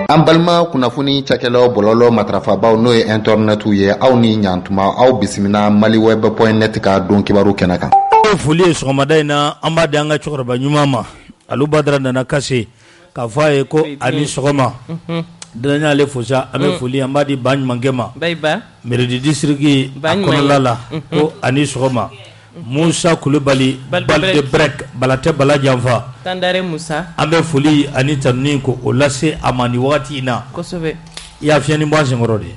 An balima kunnafoni cakɛlaw bɔlɔlɔ matrafabaw n'o ye internet ye aw ni ɲantuma aw bisimila maliweb.net ka don kibaru kɛnɛ kan. Foli ye sɔgɔmada in na an b'a di an ka cɛkɔrɔba ɲuman ma Alu Badara nana kase k'a fɔ a ye ko ani sɔgɔma danaɲa ale fosa an bɛ foli an b'a di ba ɲumankɛ ma Meredi district a kɔnɔla la ko ani sɔgɔma Musa Kulubali Balde Brek Balatɛ Bala Janfa Tandare Musa an bɛ foli ani tanuni ko o lase a ma ni wagati in na kosɛbɛ i y'a fiɲɛ ni bɔ an senkɔrɔ de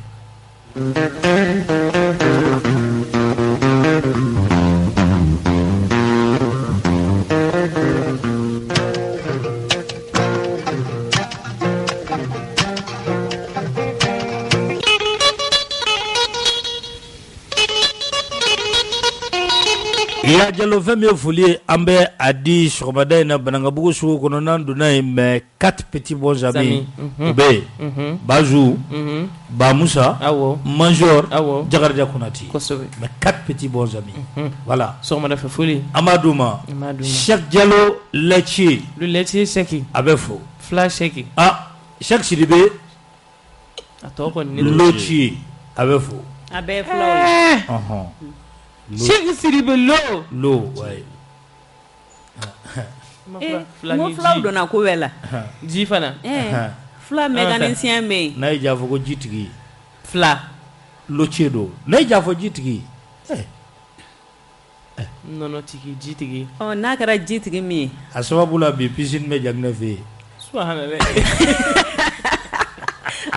Ya jalo fɛn min ye foli ye an bɛ a di sɔgɔmada in na Banankabugu sugu kɔnɔ n'an donna yen mais 4 petits bons amis u bɛ yen Bazu Bamusa Major Jakarija Konati mais 4 petits bons amis voilà sɔgɔmada fɛ foli an b'a d'u ma Cheikh Diallo Laitier le laitier Seki a bɛ fo Fla Seki Cheikh Sidibe a tɔgɔ kɔni Laitier a bɛ fo a bɛ fulaw Cheikh Sidibe Lo ouais mo fulaw donna ko bɛɛ la ji fana fula mécanicien bɛ yen n'a ye jaa fɔ ko jitigi fila Laitier do n'a ye jaa fɔ jitigi nɔnɔtigi jitigi n'a kɛra jitigi min ye a sababu la bi piscine bɛ Jaginɛ fɛ yen subhanallah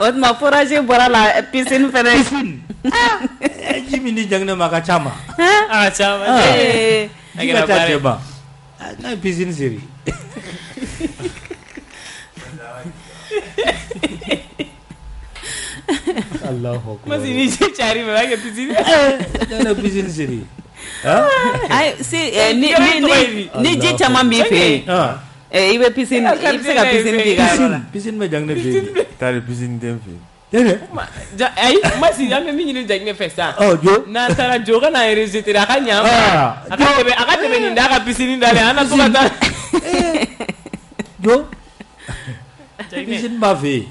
o tuma forage bɔra la piscine fɛnɛ ji min di Jaginɛ ma a ka ca ma a ka ca ma ji ka taa cɛ ba n'a ye piscine seri Allahu akbar masi ni ji cari b'a kɛ piscine n'a piscine seri ni ji caman b'i fɛ yen i bɛ piscine i bɛ se ka piscine k'i ka yɔrɔ la piscine bɛ Jaginɛ fɛ yen taa di piscine den fɛ ayi masi an bɛ min ɲini Jaginɛ fɛ sa jo n'an taara jo ka n'a rejeter a ka ɲa a ka tɛmɛ nin da ka piscine dalen an na to ka taa jo piscine b'a fɛ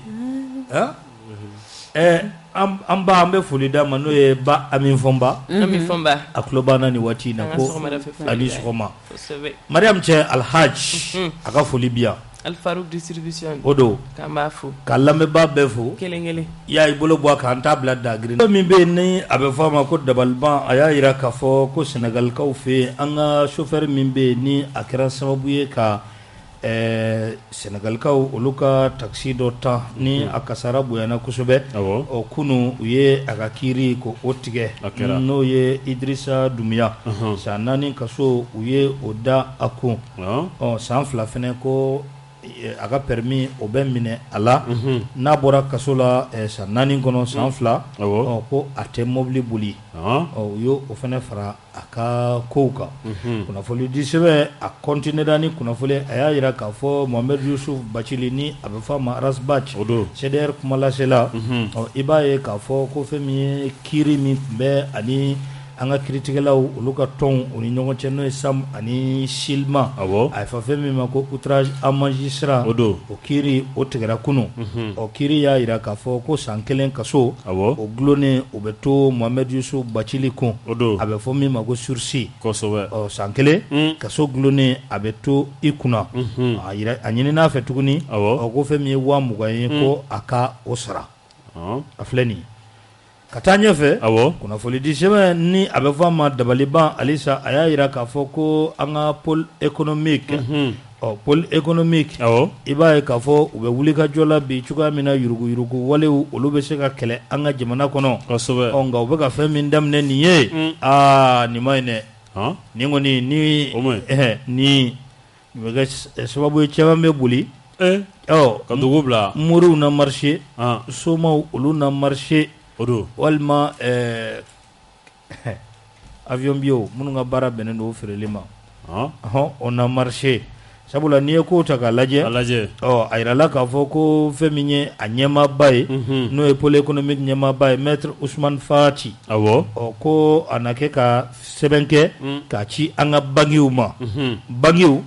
yen an bɛ foli d'a ma n'o ye ba Ami Fɔnba a tulo b'an ni waati in na ko ani sɔgɔma Mariam cɛ Alhaji a ka foli bi yan Alfaruk distribution o don k'an b'a fo ka lamɛnbaa bɛɛ fo kelen kelen i y'a i bolo bɔ a kan an t'a bila dagirin min bɛ yen ni a bɛ fɔ a ma ko dabaliban a y'a jira k'a fɔ ko Senegalikaw fɛ yen an ka chauffeur min bɛ yen ni a kɛra sababu ye ka Senegalikaw olu ka taxi dɔ ta ni a kasara bonyana kosɛbɛ ɔ kunu u ye a ka kiiri ko o tigɛ n'o ye Idrissa Doumbouya san 4 kaso u ye o da a kun san 2 fɛnɛ ko a ka permis o bɛ minɛ a la n'a bɔra kaso la san 4 kɔnɔ san 2 ko a tɛ mobili boli u y'o fɛnɛ fara a ka kow kan kunnafoni di sɛbɛn a continuera ni kunnafoni a y'a jira k'a fɔ Mohamed Yusuf Bacili ni a bɛ fɔ a ma Arasbach CDR kumalasela i b'a ye k'a fɔ ko fɛn min ye kiiri min tun bɛ ani an ka kiiritigɛlaw olu ka tɔnw o ni ɲɔgɔn cɛ n'o ye Sam ani Silma a ye fɔ fɛn min ma ko outrage à magistrat o kiiri o tigɛra kunu kiiri y'a jira k'a fɔ ko san 1 kaso o gulonnen o bɛ to Mohamed Yusuf Bacili kun a bɛ fɔ min ma ko sursis san 1 kaso gulonnen a bɛ to i kunna a ɲinin'a fɛ tuguni ko fɛn min ye 20,000 ye ko a ka o sara a filɛ nin ka taa ɲɛfɛ kunnafoni di sɛbɛn ni a bɛ fɔ a ma dabaliban halisa a y'a jira k'a fɔ ko an ka pôle économique pôle économique i b'a ye k'a fɔ u bɛ wuli ka jɔ la bi cogoya min na yurugu walew olu bɛ se ka kɛlɛ an ka jamana kɔnɔ nka u bɛ ka fɛn min daminɛ nin ye nin ma ɲi dɛ nin kɔni ni bɛ kɛ sababu ye caman bɛ boli ka dugu bila moriw na marché somaw olu na marché walima avion bio minnu ka baara bɛnnen don feereli ma on a marché sabula n'i ye ko ta k'a lajɛ a yirala k'a fɔ ko fɛn min ye a ɲɛmaaba ye n'o ye pôle économique ɲɛmaaba ye maître Ousmane Fati ko a na kɛ ka sɛbɛn kɛ k'a ci an ka banquiw ma banquiw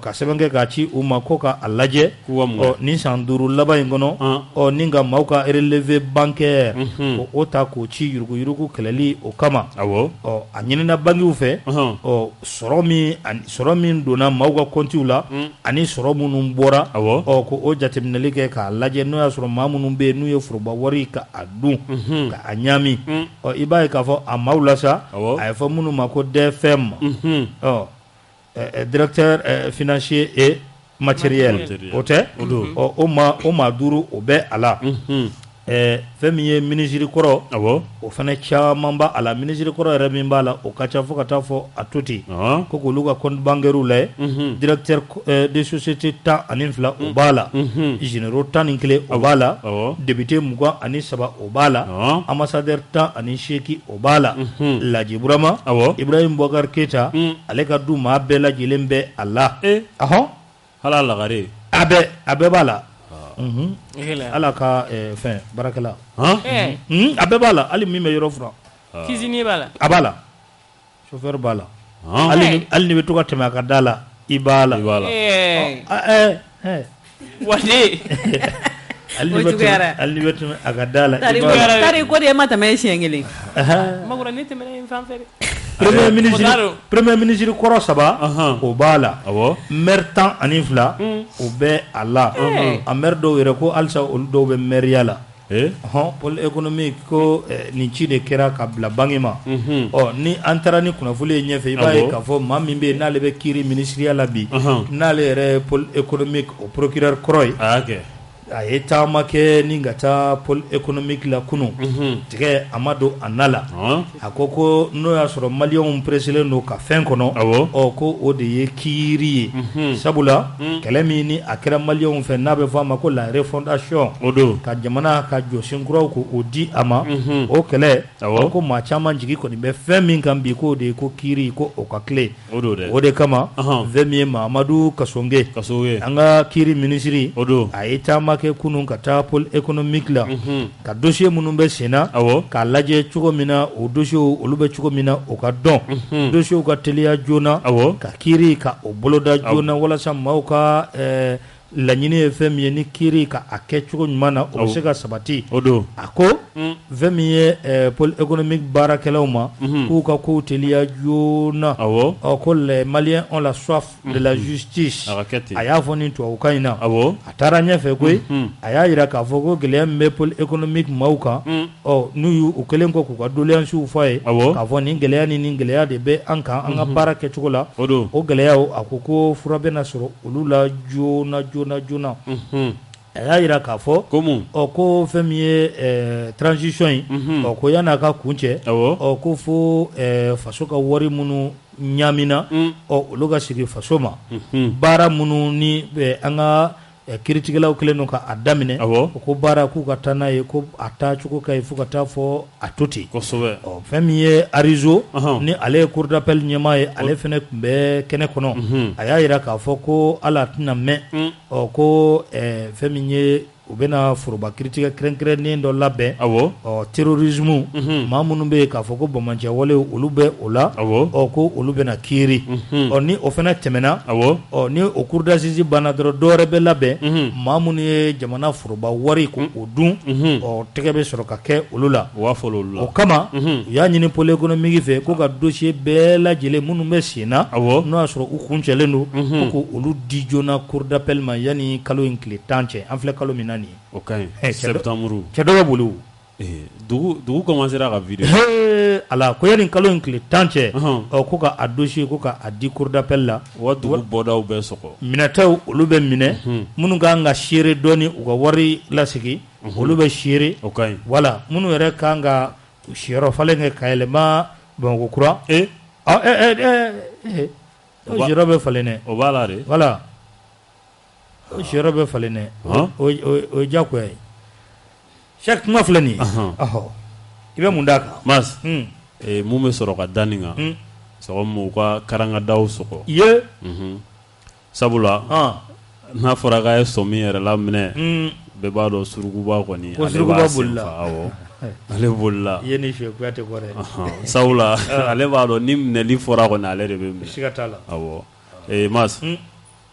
ka sɛbɛn kɛ k'a ci u ma ko ka a lajɛ nin san 5 laban in kɔnɔ ni ka maaw ka relevé bancaire ko o ta k'o ci yuruguyurugu kɛlɛli o kama a ɲinina banquiw fɛ sɔrɔ min donna maaw ka comptes la ani sɔrɔ minnu bɔra ko o jateminɛli kɛ k'a lajɛ n'o y'a sɔrɔ maa minnu bɛ yen n'u ye foroba wari ka a dun ka a ɲaami i b'a ye k'a fɔ a maaw la sa a ye fɔ minnu ma ko DFM directeur financier et matériel o tɛ o maa 5 o bɛ a la fɛn min ye ministre kɔrɔ o fana caman b'a la ministre kɔrɔ yɛrɛ min b'a la o ka ca fo ka taa fɔ a to ten ko k'olu ka compte bancaires lajɛ directeur des sociétés 12 o b'a la généraux 11 o b'a la député 23 o b'a la ambassadeur 18 o b'a la Laji Burama Ibrahim Boubacar Keita ale ka du maa bɛɛ lajɛlen bɛ a la hala lagare a bɛɛ b'a la ala ka fɛn barakɛla a bɛɛ b'a la hali min bɛ yɔrɔ furan cuisinier b'a la a b'a la chauffeur b'a la hali ni bɛ to ka tɛmɛ a ka da la i b'a la wade hali ni bɛ tɛmɛ a ka da la tari ko de ma tɛmɛ siɲɛ kelen magura ne tɛmɛ yen fan fɛ premier ministre kɔrɔ 3 o b'a la maire 12 o bɛ a la a maire dɔw yɛrɛ ko halisa olu dɔw bɛ maire la pôle économique ko nin ci de kɛra ka bila banque ma ni an taara ni kunnafoni ye ɲɛfɛ i b'a ye k'a fɔ maa min bɛ yen n'ale bɛ kiiri ministériel la bi n'ale yɛrɛ pôle économique o procureur kɔrɔ ye a ye taama kɛ ni ka taa pôle économique la kunun tigɛ a ma don a na la a ko n'o y'a sɔrɔ maliyɛnw presselen don ka fɛn kɔnɔ ko o de ye kiiri ye sabula kɛlɛ min ni a kɛra maliyɛnw fɛ n'a bɛ fɔ a ma ko la refondation ka jamana ka jɔsen kuraw ko o di a ma o kɛlɛ ko maa caman jigi kɔni bɛ fɛn min kan bi k'o de ye ko kiiri ko o ka tile o de kama fɛn min ye Mahamadu Kasonge an ka kiiri minisiri a ye taama kɛ kunun ka taa pôle économique la ka dossier minnu bɛ sen na k'a lajɛ cogo min na o dossier olu bɛ cogo min na o ka dɔn dossier ka teliya joona ka kiiri ka o boloda joona walasa maaw ka laɲini ye fɛn min ye ni kiiri ka a kɛ cogo ɲuman na o bɛ se ka sabati a ko fɛn min ye pôle économique baarakɛlaw ma k'u ka kow teliya joona ko les Maliens ont la soif de la justice a y'a fɔ nin tubabukan in na a taara ɲɛfɛ koyi a y'a jira k'a fɔ ko gɛlɛya min bɛ pôle économique maaw kan n'u y'u kɛlen kɔ k'u ka doléances fɔ a ye k'a fɔ nin gɛlɛya ni nin gɛlɛya de bɛ an kan an ka baara kɛcogo la o gɛlɛyaw a ko fura bɛna sɔrɔ olu la joona a y'a jira k'a fɔ ko fɛn min ye transition ye ko yan'a ka kun cɛ ko fo faso ka wari minnu ɲaamina olu ka sigi faso ma baara minnu ni an ka kiiritigɛlaw kɛlen don ka a daminɛ ko baara k'u ka taa n'a ye ko a taacogo ka ye fo ka taa fɔ a to ten fɛn min ye Arizo ni ale ye cour d'appel ɲɛmaa ye ale fana tun bɛ kɛnɛ kɔnɔ a y'a jira k'a fɔ ko ala tɛna mɛn ko fɛn min ye u bɛna foroba kiiritigɛ kɛrɛnkɛrɛnnen dɔ labɛn terrorisme maa minnu bɛ yen k'a fɔ ko bamancɛ wale olu bɛ o la ko olu bɛna kiiri ni o fana tɛmɛna ni o cour d'assises banna dɔrɔn dɔwɛrɛ bɛ labɛn maa minnu ye jamana foroba wari ko o dun tɛgɛ bɛ sɔrɔ ka kɛ olu la o kama u y'a ɲini pôle économique fɛ ko ka dossier bɛɛ lajɛlen minnu bɛ sen na n'o y'a sɔrɔ u kuncɛlen don ko olu di joona cour d'appel ma yanni kalo in tile 10 cɛ an filɛ kalo min na o ka ɲi septembre cɛ dɔ bɛ bolo dugu commencera ka vidéo ala ko yanni kalo in tile 10 cɛ ko ka a dossier ko ka a di cour d'appel la wa dugu bɔdaw bɛ sɔgɔ minɛtɛw olu bɛ minɛ minnu kan ka seere dɔɔni u ka wari lasigi olu bɛ seere wala minnu yɛrɛ kan ka siyɔrɔ falen kɛ ka yɛlɛma Bamakɔ kura siyɔrɔ bɛ falen dɛ o b'a la de wala siyɔrɔ bɛ falen dɛ o ye diyagoya ye chaque kuma filɛ nin ye i bɛ mun d'a kan Mas mun bɛ sɔrɔ ka da nin kan sɔgɔma u ka karangadaw sɔgɔ sabula n'a fɔra k'a ye sɔmi yɛrɛ la minɛ bɛɛ b'a dɔn surukuba kɔni ale b'a senfa awɔ ale bolila i ye nin fiyɛ Kuyatɛ kɔ dɛ sabula ale b'a dɔn ni minɛli fɔra kɔni ale de bɛ minɛ siga t'a la awɔ Mas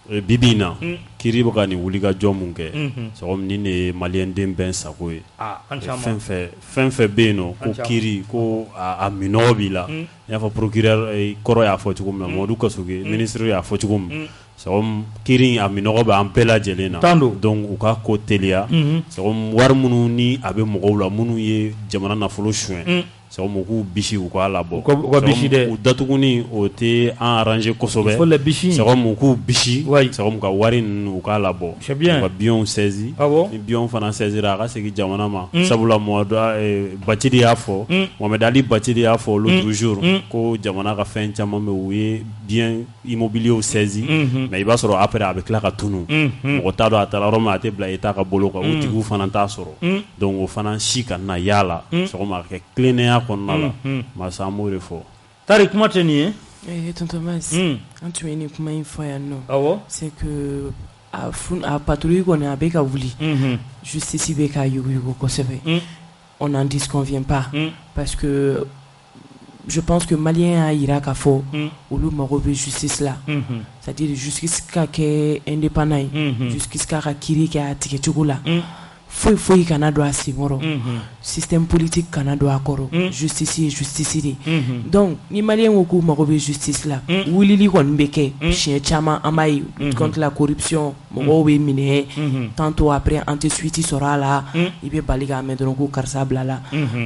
bibi in na Kiri bɛ ka nin wulikajɔ mun kɛ sabu ni ne ye maliyɛnden bɛɛ sago ye fɛn fɛn bɛ yen nɔ ko Kiri ko a minɔgɔ b'i la n y'a fɔ procureur kɔrɔ y'a fɔ cogo min na Mamadu Kasoge ministre y'a fɔ cogo min sabu Kiri a minɔgɔ bɛ an bɛɛ lajɛlen na donc u ka ko teliya sabu wari minnu ni a bɛ mɔgɔw la minnu ye jamana nafolo suɲɛ sabu k'u bisi u k'a labɔ u datuguni o tɛ an arranger kosɛbɛ sabu k'u bisi sabu ka wari ninnu u k'a labɔ u ka biɲɛw saisi ni biɲɛw fana saisira a ka segin jamana ma sabula Bacili y'a fɔ Mohamed Ali Bacili y'a fɔ l'autre jour ko jamana ka fɛn caman bɛ u ye bien immobiliers saisi mais i b'a sɔrɔ après a bɛ tila ka tunu mɔgɔ t'a dɔn a taara yɔrɔ min a tɛ bila État ka bolo kan o tigiw fana t'a sɔrɔ donc o fana si ka na yala sɔgɔma ka kɛ tilennenya kɔnɔna la masa an b'o de fɔ Tari kuma tɛ nin ye tonton Mas an tun ye nin kuma in fɔ yan nɔ c'est que a patrouille kɔni a bɛ ka wuli justice bɛ ka yuguyugu kosɛbɛ on n'en disconvient pas parce que je pense que malien a yira k'a fɔ olu mago bɛ justice la c'est-à-dire justice ka kɛ indépendant ye justice ka kiiri kɛ a tigɛ cogo la foyi kana don a senkɔrɔ système politique kana don a kɔrɔ justice ye justice de donc ni malien ko k'u mago bɛ justice la wulili kɔni bɛ kɛ siɲɛ caman an b'a ye contre la corruption mɔgɔw bɛ minɛ tantôt après an tɛ suite sɔrɔ a la i bɛ bali k'a mɛn dɔrɔn ko karisa bila la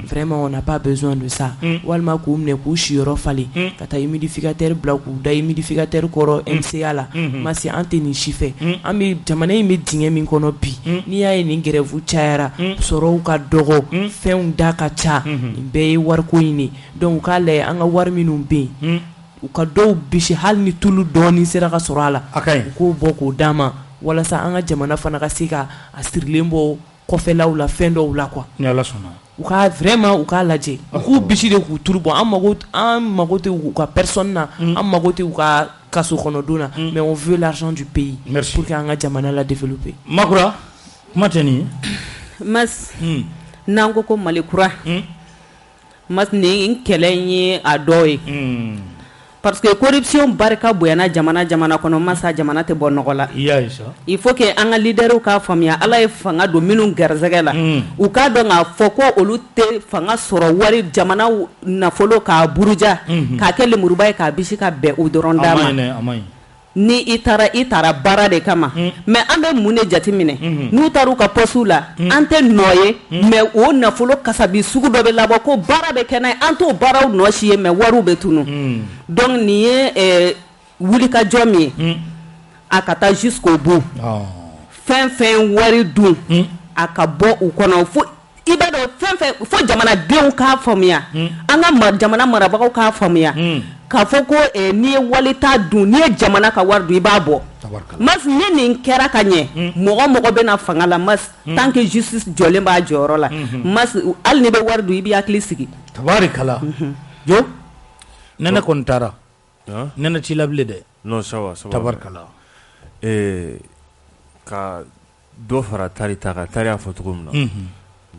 vraiment on n'a pas besoin de ça walima k'u minɛ k'u siyɔrɔ falen ka taa humidificateur bila k'u da humidificateur kɔrɔ MCA la masi an tɛ nin si fɛ an bɛ jamana in bɛ dingɛ min kɔnɔ bi n'i y'a ye nin grève cayara sɔrɔw ka dɔgɔ fɛnw da ka ca nin bɛɛ ye wariko in de donc u k'a lajɛ an ka wari minnu bɛ yen u ka dɔw bisi hali ni tulu dɔɔni sera ka sɔrɔ a la u k'o bɔ k'o d'a ma walasa an ka jamana fana ka se ka a sirilen bɔ kɔfɛlaw la fɛn dɔw la quoi ni Ala sɔnna u ka vraiment u k'a lajɛ u k'u bisi de k'u turu bɔ an mago tɛ u ka personne na an mago tɛ u ka kaso kɔnɔdon na mais on veut l'argent du pays pour que an ka jamana la développer Makura kuma tɛ nin ye Mas n'an ko Mali kura Mas nin kɛlɛ in ye a dɔ ye parce que corruption barika bonyana jamana kɔnɔ masa jamana tɛ bɔ nɔgɔ la il faut que an ka leaderw k'a faamuya Ala ye fanga don minnu garisɛgɛ la u k'a dɔn k'a fɔ ko olu tɛ fanga sɔrɔ wari jamana nafolo k'a buruja k'a kɛ lemuruba ye k'a bisi ka bɛn u dɔrɔn d'a ma ni i taara baara de kama mais an bɛ mun de jateminɛ n'u taara u ka poste la an tɛ nɔ ye mais o nafolo kasabi sugu dɔ bɛ labɔ ko baara bɛ kɛ n'a ye an t'o baaraw nɔ si ye mais wariw bɛ tunu donc nin ye wulikajɔ min ye a ka taa jusqu'au bout fɛn wari dun a ka bɔ u kɔnɔ fo i b'a dɔn fɛn fo jamanadenw k'a faamuya an ka jamana marabagaw k'a faamuya k'a fɔ ko n'i ye walita dun n'i ye jamana ka wari dun i b'a bɔ Mas ni nin kɛra ka ɲɛ mɔgɔ bɛ na fanga la Mas tant que justice jɔlen b'a jɔyɔrɔ la Mas hali n'i bɛ wari dun i b'i hakili sigi tabarikala jo nɛnɛ kɔni taara nɛnɛ t'i la bilen dɛ non ça va tabarikala ka dɔ fara Tari ta kan Tari y'a fɔ cogo min na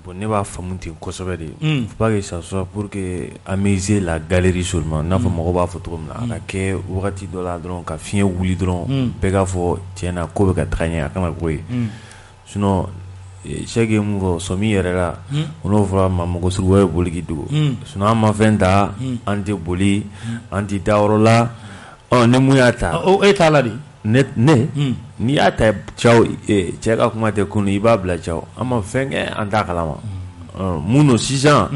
bon ne b'a faamu ten kosɛbɛ de faut pas que ça soit pour que amuser la galerie seulement n'a fɔ mɔgɔ b'a fɔ cogo min na a ka kɛ wagati dɔ la dɔrɔn ka fiɲɛ wuli dɔrɔn bɛɛ k'a fɔ tiɲɛ na ko bɛ ka taga ɲɛ a kan ka k'o ye sinon Cheikh ye mun fɔ sɔmi yɛrɛ la o n'o fɔra ma mɔgɔ suruba ye boli k'i dogo sinon an ma fɛn ta an tɛ boli an tɛ taa yɔrɔ la ni mun y'a ta e t'a la de ne n'i y'a ta cɛ ka kuma tɛ kunu i b'a bila caw an ma fɛn kɛ an t'a kalama mun don sisan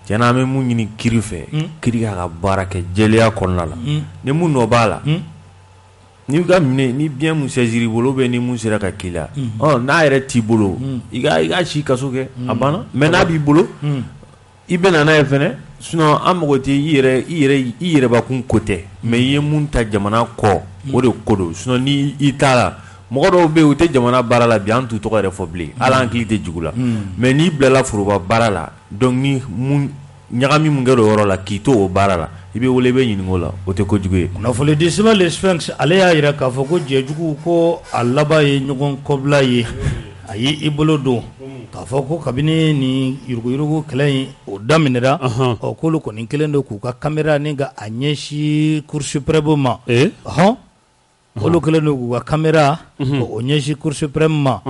tiɲɛna an bɛ mun ɲini Kiri fɛ Kiri k'a ka baara kɛ jɛlenya kɔnɔna la ni mun nɔ b'a la n'i ka minɛ ni bien mun saisir i bolo ou bien ni mun sera ka k'i la n'a yɛrɛ t'i bolo i ka si kaso kɛ a banna mais n'a b'i bolo i bɛ na n'a ye fɛnɛ sinon an mago tɛ i yɛrɛbakun ko tɛ mais i ye mun ta jamana kɔ o de ko don sinon ni i t'a la mɔgɔ dɔw bɛ yen u tɛ jamana baara la bi an t'u tɔgɔ yɛrɛ fɔ bilen hali an hakili tɛ jigin u la mais n'i bilala foroba baara la donc ni ɲagami mun kɛra o yɔrɔ la k'i to o baara la ibe wole be ɲiningo la o tɛ kojugu ye kunnafoni di sɛbɛn le sphinx ale y'a yira k'a fɔ ko jɛjugu ko a laban ye ɲɔgɔn kɔbila ye a ye i bolo don k'a fɔ ko kabini ni yuruguyurugu kɛlɛ in o daminɛra k'olu kɔni kelen don k'u ka kamera ni ka a ɲɛsin Cour suprême ma olu kelen don k'u ka kamera o ɲɛsin Cour suprême ma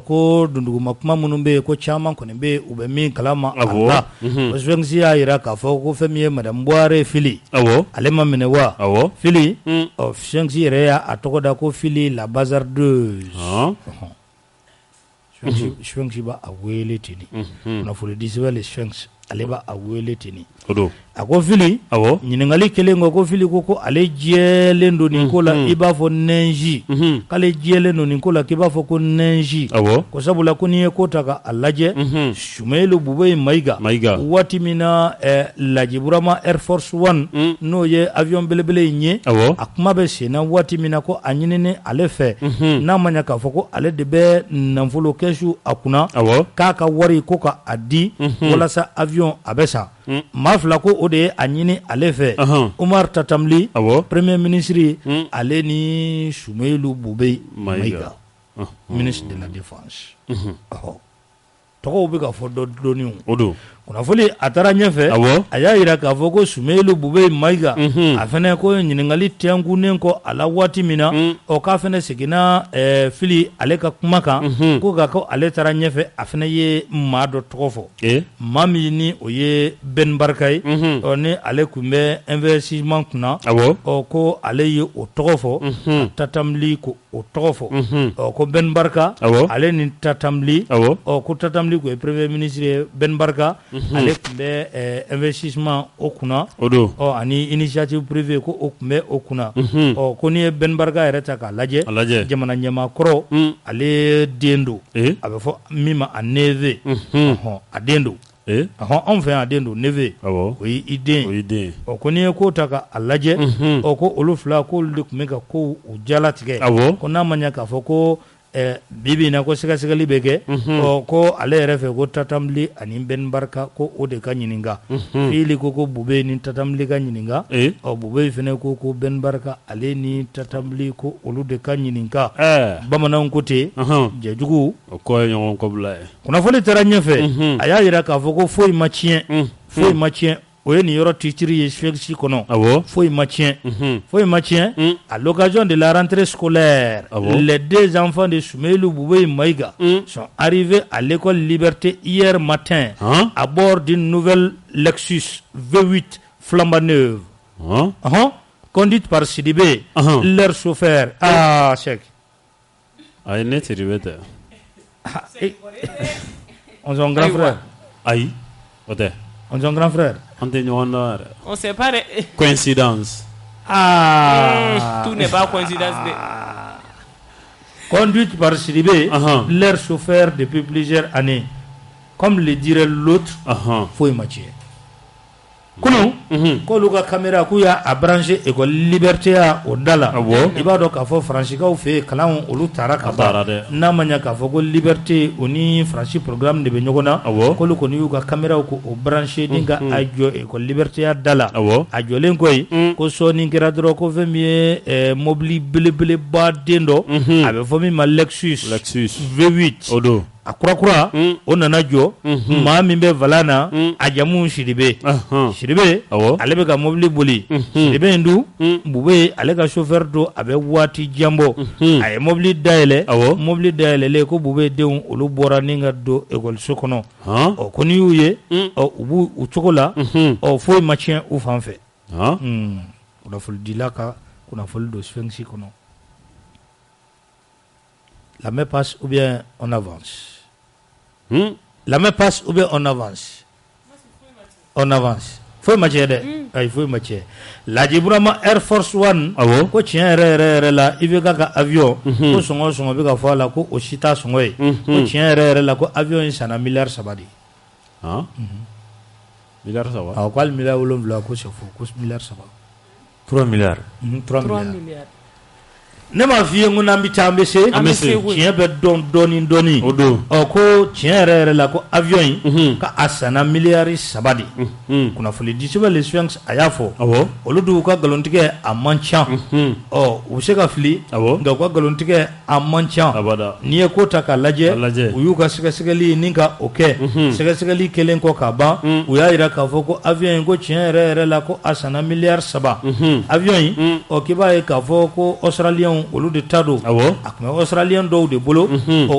ko dunduguma kuma minnu bɛ yen ko caman kɔni bɛ yen u bɛ min kalama a la o Sphinx y'a yira k'a fɔ ko fɛn min ye madame Boire Fili ale ma minɛ wa Fili Sphinx yɛrɛ y'a tɔgɔ da ko Fili la bazardeuse Sphinx b'a wele ten de kunnafoni di sɛbɛn le Sphinx ale b'a wele ten de a ko Fili ɲininkali kelen ko Fili ko ale jɛlen don nin ko la i b'a fɔ nɛnji k'ale jɛlen don nin ko la k'i b'a fɔ ko nɛnji ko sabula ko n'i ye ko ta k'a lajɛ Sumahila Bube Mayiga waati min na Lajiburama Air Force One n'o ye avion belebele in ye a kuma bɛ senna waati min na ko a ɲinini ale fɛ n'a ma ɲɛ k'a fɔ ko ale de bɛ nafolo kɛsu a kunna k'a ka wari ko ka a di walasa avion a bɛ san maa fila ko o de ye a ɲini ale fɛ Umar Tatamli premier ministre ale ni Sumahila Bube Mayiga ministre de la défense tɔgɔw bɛ ka fɔ dɔɔni o don kunnafoni a taara ɲɛfɛ a y'a yira k'a fɔ ko Sumahila Bube Mayiga a fɛnɛ ko ɲininkali tɛnkunnen kɔ a la waati min na k'a fɛnɛ seginna Fili ale ka kuma kan ko ka ko ale taara ɲɛfɛ a fɛnɛ ye maa dɔ tɔgɔ fɔ maa min ni o ye Ben Barka ye ni ale tun bɛ investissement kunna ko ale ye o tɔgɔ fɔ Tatamli ko o tɔgɔ fɔ ko Ben Barka ale ni Tatamli ko Tatamli ko ye premier ministre ye Ben Barka ale tun bɛ investissement o kunna ani initiative privée ko o tun bɛ o kunna ko n'i ye Ben Barka yɛrɛ ta k'a lajɛ jamana ɲɛmaakɔrɔ ale den don a bɛ fɔ min ma a neveu a den don anw fɛ yan a den don neveu o ye i den ko n'i ye ko ta k'a lajɛ ko olu fila k'olu de tun bɛ ka ko u jalatigɛ ko n'a ma ɲɛ k'a fɔ ko bibi na ko sɛgɛsɛgɛli bɛ kɛ ko ale yɛrɛ fɛ ko Tatamli ani Ben Barka ko o de ka ɲininka Fili ko Bube ni Tatamli ka ɲininka Bube fɛnɛ ko Ben Barka ale ni Tatamli ko olu de ka ɲininka bamananw ko ten jɛjugu o kɔ ye ɲɔgɔn kɔbila ye kunnafoni taara ɲɛfɛ a y'a yira k'a fɔ ko foyi ma tiɲɛ o ye nin yɔrɔ titre ye Sphinx kɔnɔ foyi ma tiɲɛ à l'occasion de la rentrée scolaire les deux enfants de Sumahila Bube Mayiga sont arrivés à l'école Liberté hier matin à bord d'une nouvelle Lexus V8 flambant neuve conduite par Sidibé leur chauffeur Cheikh ne Sidibé on est un grand frère aïe on est un grand frère. On sait pas. Coïncidence. Tout n'est pas coïncidence. Conduite par Sidibé, leur chauffeur depuis plusieurs années. Comme le dirait l'autre, faut y matcher. Kunu k'olu ka caméra k'u y'a branché école Liberté o da la i b'a dɔn k'a fɔ Faransikaw fɛ kalanw olu taara ka ban n'a ma ɲɛ k'a fɔ ko Liberté o ni Faransi programme de bɛ ɲɔgɔn na k'olu kɔni y'u ka caméraw ko o branché ni ka a jɔ école Liberté da la a jɔlen ko yen ko sɔɔni kɛra dɔrɔn ko fɛn min ye mobili belebeleba den dɔ a bɛ fɔ min ma Lexus V8 o don a kurakura o nana jɔ maa min bɛ valan na a jamu Sidibé ale bɛ ka mobili boli Sidibé in dun Bube ale ka chauffeur don a bɛ waati jan bɔ a ye mobili dayɛlɛlen ko Bube denw olu bɔra ni ka don ekɔliso kɔnɔ ko n'i y'u ye u b'u u cogo la foyi ma tiɲɛ u fan fɛ kunnafonidila ka kunnafoni don Sphinx kɔnɔ la main passe ou bien on avance. La main passe ou bien on avance. On avance. Faut matcher il faut matcher. Lajiburama Air Force One ko tiɲɛ yɛrɛ la i bɛ ka avion ko sɔngɔ bɛ ka fɔ a la ko o si t'a sɔngɔ ye ko tiɲɛ yɛrɛ la ko avion in sanna miliyari 3 de. Miliyari 3 ko hali miliyari 7 ko c'est faux ko miliyari 3. 3 milliards. 3 milliards. ne m'a f'i ye n ko n'an bɛ taa an bɛ se tiɲɛ bɛ dɔn dɔɔni o don ko tiɲɛ yɛrɛ la ko avion in ka a sanna miliyari 3 de kunnafoni di sɛbɛn le Sphinx a y'a fɔ olu dun ka nkalontigɛ a man ca u bɛ se ka fili nka u ka nkalontigɛ a man ca n'i ye ko ta k'a lajɛ u y'u ka sɛgɛsɛgɛli ni ka o kɛ sɛgɛsɛgɛli kelen kɔ ka ban u y'a jira k'a fɔ ko avion in ko tiɲɛ yɛrɛ la ko a sanna miliyari 3 avion in k'i b'a ye k'a fɔ ko Australien olu de ta don a tun bɛ Australien dɔw de bolo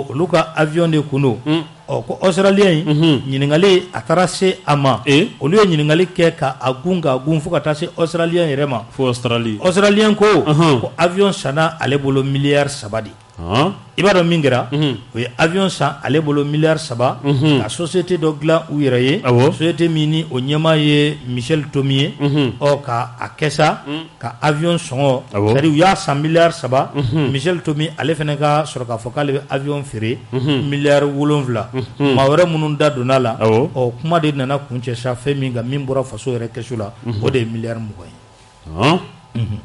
olu ka avion de kun don ko Australien in ɲininkali a taara se a ma olu ye ɲininkali kɛ k'a gun fo ka taa se Australien yɛrɛ ma fo Australien ko avion sanna ale bolo miliyari 3 de i b'a dɔn min kɛra o ye avion san ale bolo miliyari 3 ka société dɔ dilan u yɛrɛ ye société min ni o ɲɛmaa ye Michel Tomi ye ka a kɛ sa ka avion sɔngɔ c'est-à-dire u y'a san miliyari 3 Michel Tomi ale fana ka sɔrɔ k'a fɔ k'ale bɛ avion feere miliyari 7 maa wɛrɛ minnu da donna la kuma de nana kun cɛ sa fɛn min kan min bɔra faso yɛrɛ kɛsu la o de ye miliyari 20 ye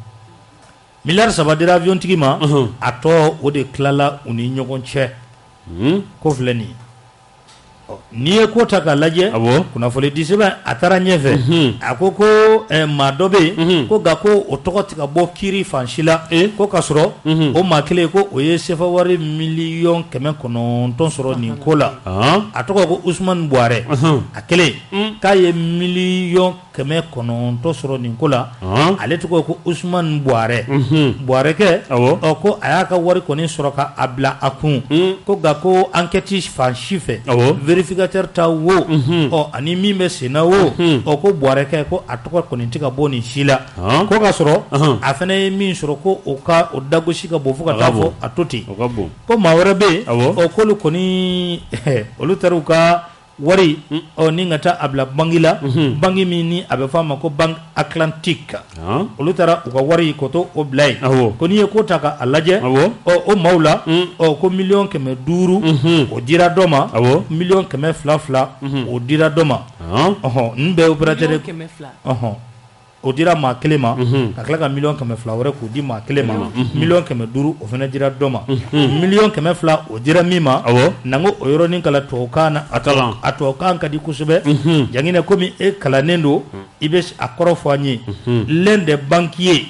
miliyari 3 dira avion tigi ma a tɔ o de tilala u ni ɲɔgɔn cɛ ko filɛ nin ye n'i ye ko ta k'a lajɛ kunnafoni di sɛbɛn a taara ɲɛfɛ a ko maa dɔ bɛ yen ko nka ko o tɔgɔ tɛ ka bɔ kiiri fan si la ko ka sɔrɔ o maa kelen ko o ye sefa wari miliyɔn 900 sɔrɔ nin ko la a tɔgɔ ko Usmane Buare a kelen k'a ye miliyɔn 900 sɔrɔ nin ko la ale tɔgɔ ko Usmane Buare Buarekɛ ko a y'a ka wari kɔni sɔrɔ ka a bila a kun ko nka ko enquête fan si fɛ vérificateur ta wo ani min bɛ sen na wo ko Buarekɛ ko a tɔgɔ kɔni tɛ ka bɔ nin si la ko ka sɔrɔ a fana ye min sɔrɔ ko o dagosi ka bon fo ka taa fɔ a to ten ko maa wɛrɛ bɛ yen k'olu kɔni olu taara u ka wari ni ka taa a bila banki la banki min ni a bɛ fɔ a ma ko Banque Atlantique olu taara u ka wari ko to o bila yen ko n'i ye ko ta k'a lajɛ o maaw la ko miliyɔn 500 o dira dɔ ma miliyɔn 200 o dira dɔ ma nin bɛɛ opérateur o dira maa kelen ma ka tila ka miliyɔn 200 wɛrɛ k'o di maa kelen ma miliyɔn 500 o fana dira dɔ ma miliyɔn 200 o dira min ma nango o yɔrɔnin kala tubabukan na a tubabukan ka di kosɛbɛ janginɛ komi e kalannen don i bɛ a kɔrɔ fɔ an ye l'un des banquiers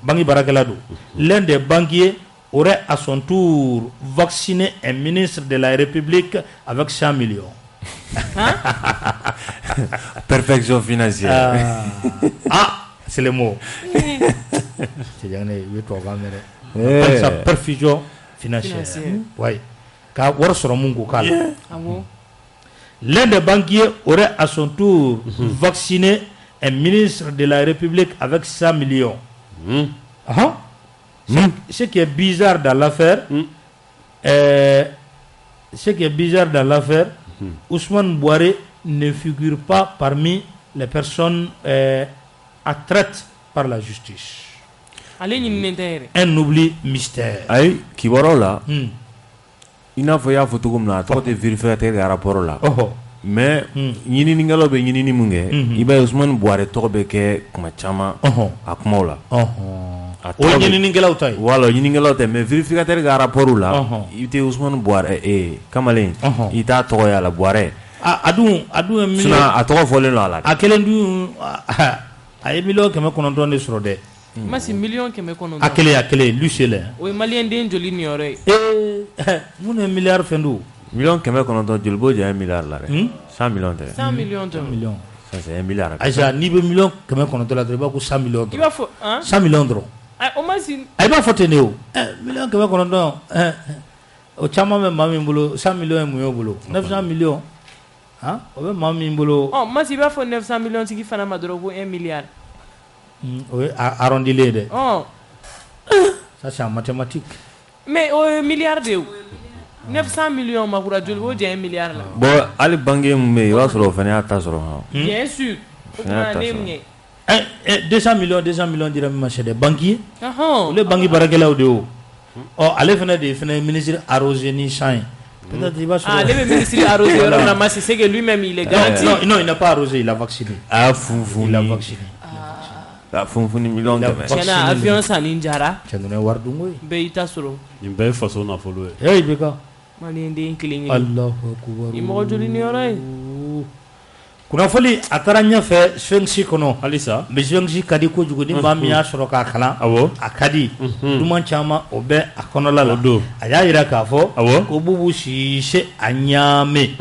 banki baarakɛla don l'un des banquiers aurait à son tour vacciné un ministre de la République avec 100 millions. Perfection financière. C'est le mot. C'est ça, perfusion financière. Oui. L'un des banquiers aurait à son tour vacciné un ministre de la République avec 100 millions. Ce qui est bizarre dans l'affaire, Ousmane Buare ne figure pas parmi les personnes attraites par la justice. Un oubli mystère. Aïe, qui va là? Il n'a pas fait comme là. Toi, tu vérifies tes rapports là. Mais yini ningalo be yini ni munge iba Ousmane Buare to be ke kuma chama akmo la o yini ningalo tay wala yini ningalo tay mais vérificateur ga rapport la ite Ousmane Buare kamalen ita to ya la Buare adu suna atoko folen la akelen du ay million keme kono don de soro de masi million keme kono akele lucele o malien den joli ni ore mun milliard fendu million keme kono don jolbo je 1 milliard la 100 millions de 100 millions de millions ça c'est 1 milliard aja ni be million keme kono to la treba ko 100 millions il va faut 100 millions dro o masi ay ba fote ne o million keme kono don o chama me mami bolo 100 millions mu yo bolo 900 millions o be mami bolo masi ba faut 900 millions qui fana madro ko 1 milliard oui arrondi les de ça c'est en mathématiques mais au milliard de 900 millions makura joli o je 1 milliard la bon ali banque me wa soro fana ta soro bien sûr 200 millions dira ma chez des banquiers les banquiers barakela o de o allez fana de fana ministre arrosé ni chain peut-être il va sur le ministre arrosé on a massé c'est que lui-même il est garanti non il n'a pas arrosé il a vacciné fou il a vacciné ka funfuni million kɛmɛ tiɲɛna avion sanni jara cɛndone wari dun koyi bɛɛ y'i ta sɔrɔ nin bɛɛ ye faso nafolo ye hey bika maliyɛnden kelen kelen Allahu akbar i mɔgɔ joli ni yɔrɔ ye kunnafoli a taara ɲɛfɛ Swensi kɔnɔ halisa mais Swensi ka di kojugu ni maa min y'a sɔrɔ k'a kalan awɔ a ka di duman caman o bɛ a kɔnɔla la o don a y'a yira k'a fɔ awɔ ko Bubu Sise a ɲaame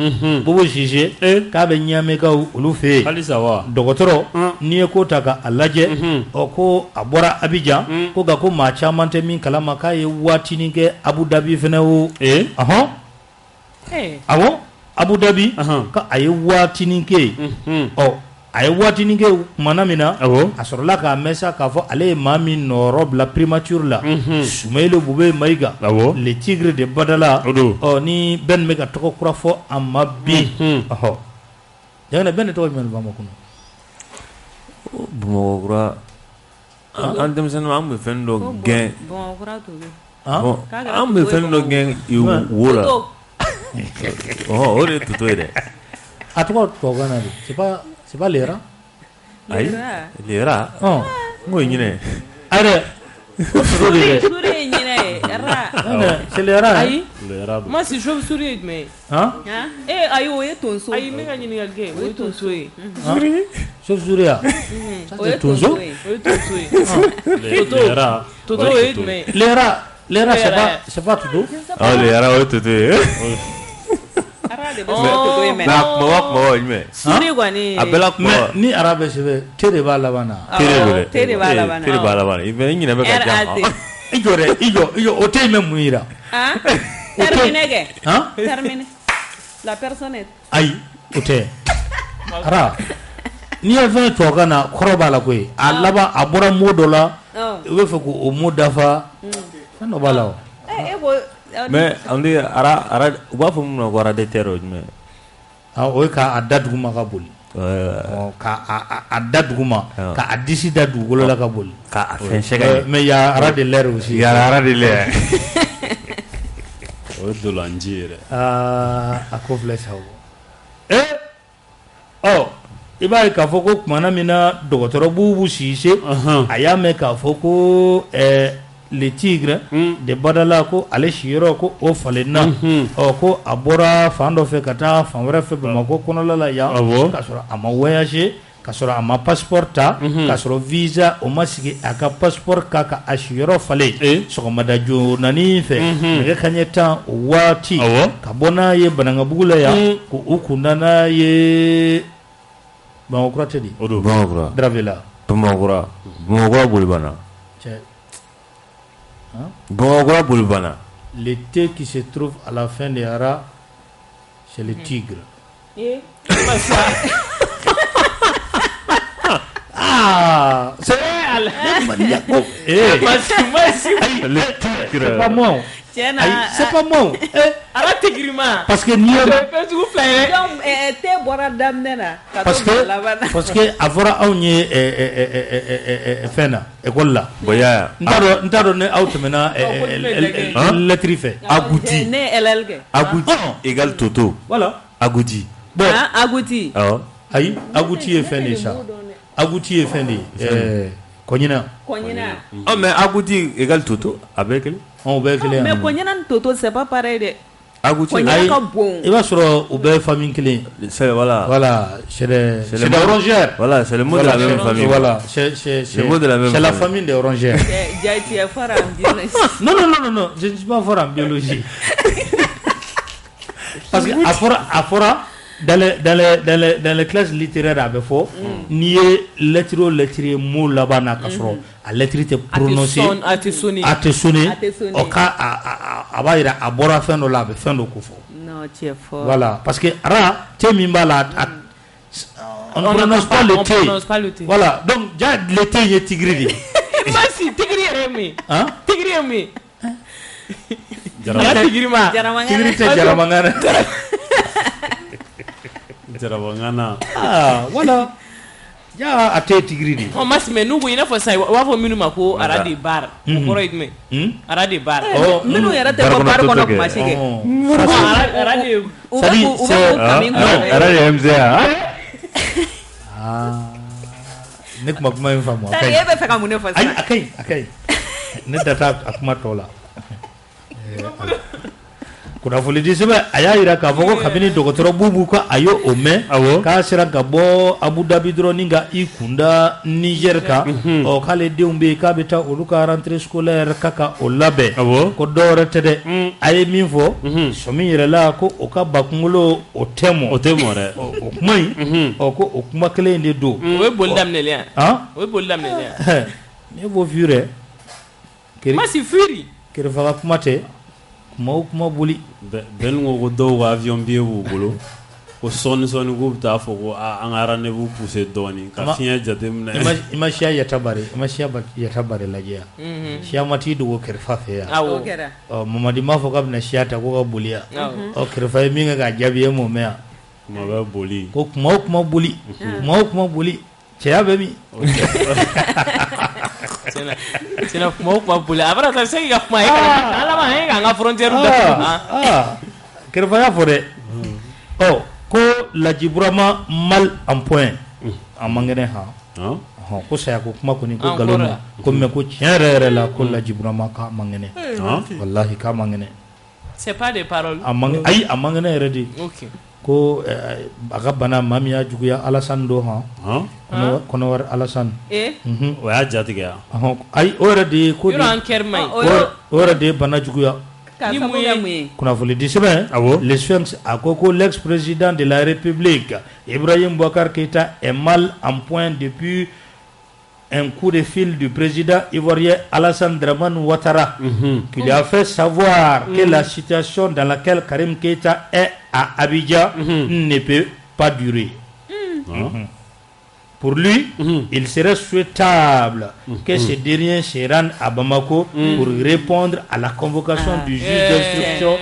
Bubu Sise k'a bɛ ɲaamekaw olu fɛ yen halisa wa dɔgɔtɔrɔ n'i ye ko ta k'a lajɛ ko a bɔra Abidjan ko nka ko maa caman tɛ min kalama k'a ye waatinin kɛ Abu Dhabi fɛnɛ o ɔhɔn awɔ Abu Dhabi ka a ye waatinin kɛ yen a ye waatinin kɛ kumana min na a sɔrɔla k'a mɛn sa k'a fɔ ale ye maa min nɔrɔ bila primature la Soumaïla Bube Maïga le tigre de Badala ni bɛɛ nin bɛ ka tɔgɔ kura fɔ a ma bi jɛgɛnɛ bɛɛ ni tɔgɔ jumɛn b'a ma kunun Bamakɔkura an denmisɛnninw an bɛ fɛn dɔ gɛn an bɛ fɛn dɔ gɛn wo la o de tuto ye dɛ a tɔgɔ tubabukan na de c'est pas lera ayi lera n ko ye ɲinɛ ayi dɛ tuto de dɛ sure ye ɲinɛ ye ra c'est lera ayi ma si chauve-souris ye jumɛn ye ayi o ye tonso ayi ne ka ɲininkali kɛ o ye tonso ye chauve-souris ya o ye tonso o ye tonso ye toto o ye jumɛn ye lera c'est pas tuto lera o ye tuto ye a bɛɛ la kuma ni arabe sɛbɛ te de b'a laban na te de b'a laban i ɲinɛ bɛ ka diya ma i jɔ dɛ i jɔ o te in bɛ mun yira terminé kɛ terminé la personne ayi o tɛ ara n'i ye fɛn tubabukan na kɔrɔ b'a la koyi a laban a bɔra mot dɔ la i bɛ fɛ k'o mot dafa fɛn dɔ b'a la o mais an de ara u b'a fɔ mun ma ko radiateur o jumɛn o ye k'a da duguma ka boli k'a da duguma k'a disi da dugukolo la ka boli k'a fɛn sɛgɛ mais y'a ara de l'air aussi y'a ara de l'air o ye dolanji yɛrɛ a ko filɛ sa i b'a ye k'a fɔ ko tumana min na dɔgɔtɔrɔ Bubu Sise a y'a mɛn k'a fɔ ko le tigre de Badala ko ale siyɔrɔ ko o falenna ko a bɔra fan dɔ fɛ ka taa fan wɛrɛ fɛ Bamakɔ kɔnɔla la yan k'a sɔrɔ a ma voyager k'a sɔrɔ a ma passeport ta k'a sɔrɔ visa o ma sigi a ka passeport ka a siyɔrɔ falen sɔgɔmada joonani fɛ nɛgɛ kanɲɛ 10 o waati ka bɔ n'a ye Banangabugu la yan ko u kunda n'a ye Bamakɔkura tɛ di Bamakɔkura Daravela Bamakɔkura boli banna Bamakɔkura boli banna le thé qui se trouve à la fin des haras c'est le tigre c'est pas moi c'est pas moi ara tigrima parce que ni te bɔra daminɛ na parce que a fɔra anw ye fɛn na école la n t'a dɔn ne aw tɛmɛna lettre fɛ agouti ne LL kɛ agouti égale toto voilà agouti bon agouti ayi agouti ye fɛn de sa agouti ye fɛn de kɔɲina mais agouti égale toto a bɛɛ kelen o bɛɛ kelen mais kɔɲina ni toto c'est pas pareil dɛ agouti kɔɲina ka bon i b'a sɔrɔ u bɛɛ famille kelen voilà c'est des orangères voilà c'est le mot de la même famille voilà c'est le mot de la même c'est la famille des orangères tu es fort en biologie non je ne suis pas fort en biologie parce que a fɔra dans les classes littéraires a bɛ fɔ n'i ye lettre o lettre ye mot laban na ka sɔrɔ a lettre tɛ prononcer a tɛ sonner o ka a b'a jira a bɔra fɛn dɔ la a bɛ fɛn dɔ ko fɔ non tu es fort voilà parce que ara thé min b'a la on ne prononce pas le thé voilà donc ja le thé ye tigri de masi tigri yɛrɛ min tigri ye min tigri tɛ jaramangana Jaramangana voilà ja a tɛ tigri de masi mais n'u ko i n'a fɔ sisan u b'a fɔ minnu ma ko ara de bar o kɔrɔ ye jumɛn ara de bar minnu yɛrɛ tɛ bɔ bar kɔnɔ kuma si kɛ ara de ara de MZA ne kuma kuma in famu akai e be fɛ ka mun ne fɔ sisan akai ne data a kuma tɔ la kunnafoni di sɛbɛn a y'a yira k'a fɔ ko kabini dɔgɔtɔrɔ bubu ko a y'o mɛn k'a sera ka bɔ Abu Dhabi dɔrɔn ni ka i kunda Niger kan k'ale denw bɛ yen k'a bɛ taa olu ka rentrée scolaire ka o labɛn ko dɔ wɛrɛ tɛ dɛ a ye min fɔ sɔmi yɛrɛ la ko o ka ba kunkolo o tɛ mɔ dɛ o kuma in ko o kuma kelen in de don o ye boli daminɛ yan o ye boli daminɛ yan ne b'o f'i yɛrɛ masi firi kɛrɛfaga kuma tɛ kuma boli bɛn ko dɔw ka avion billet b'u bolo ko sɔɔni k'u bɛ taa fɔ ko an ka rendez-vous pousser dɔɔnin ka fiɲɛ jateminɛ i ma siya Yatabare lajɛ yan siya ma t'i dogo kɛrɛfɛ fɛ yan Mamadi m'a fɔ k'a bɛna siya ta ko ka boli yan kɛrɛfɛ ye min kɛ k'a jaabi e m'o mɛn yan kuma bɛ boli ko kuma o kuma boli cɛya bɛ min Sina kuma boli a bara ta sai ka kuma ala ma he ka frontière da kɛrɛfɛ y'a fɔ dɛ ko Laji Burama mal en point a man kɛnɛ ko saya ko kuma kɔni ko nkalon na ko mais ko tiɲɛ yɛrɛ la ko Laji Burama k'a man kɛnɛ wallahi k'a man kɛnɛ c'est pas des paroles a man kɛnɛ yɛrɛ de ko a ka bana maa min y'a juguya Alassane do Kɔnɔwari Alassane o y'a jatigɛ ayi o yɛrɛ de ye ko o yɛrɛ de ye bana juguya kunnafoni di sɛbɛn le Sphinx a ko l'ex-président de la République Ibrahim Boubacar Keïta est mal en point depuis un coup de fil du président ivoirien Alassane Dramane Ouattara qui lui a fait savoir que la situation dans laquelle Karim Keïta est à Abidjan ne peut pas durer. Pour lui, il serait souhaitable que ce dernier se rende à Bamako pour répondre à la convocation du juge d'instruction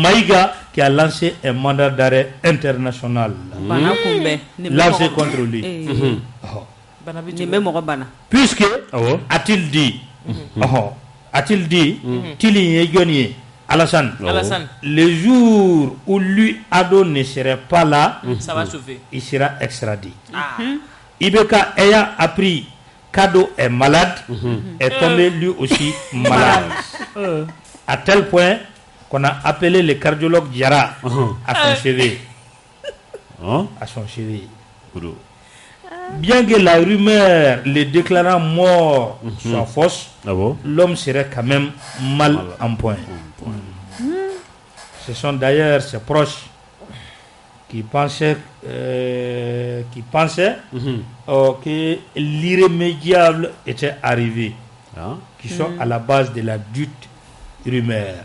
Maïga qui a lancé un mandat d'arrêt international lancé contre lui. Puisque, a-t-il dit, Tili Alassane, le jour où lui Ado ne serait pas là, ça va sauver. Il sera extradé. Ibeka ayant appris qu'Ado est malade, est tombé lui aussi malade. À tel point qu'on a appelé le cardiologue Diarra à son chevet. À son chevet. Bien que la rumeur le déclarant mort soit fausse, l'homme serait quand même mal en point. Ce sont d'ailleurs ses proches qui pensaient que l'irrémédiable était arrivé, qui sont à la base de la dite rumeur.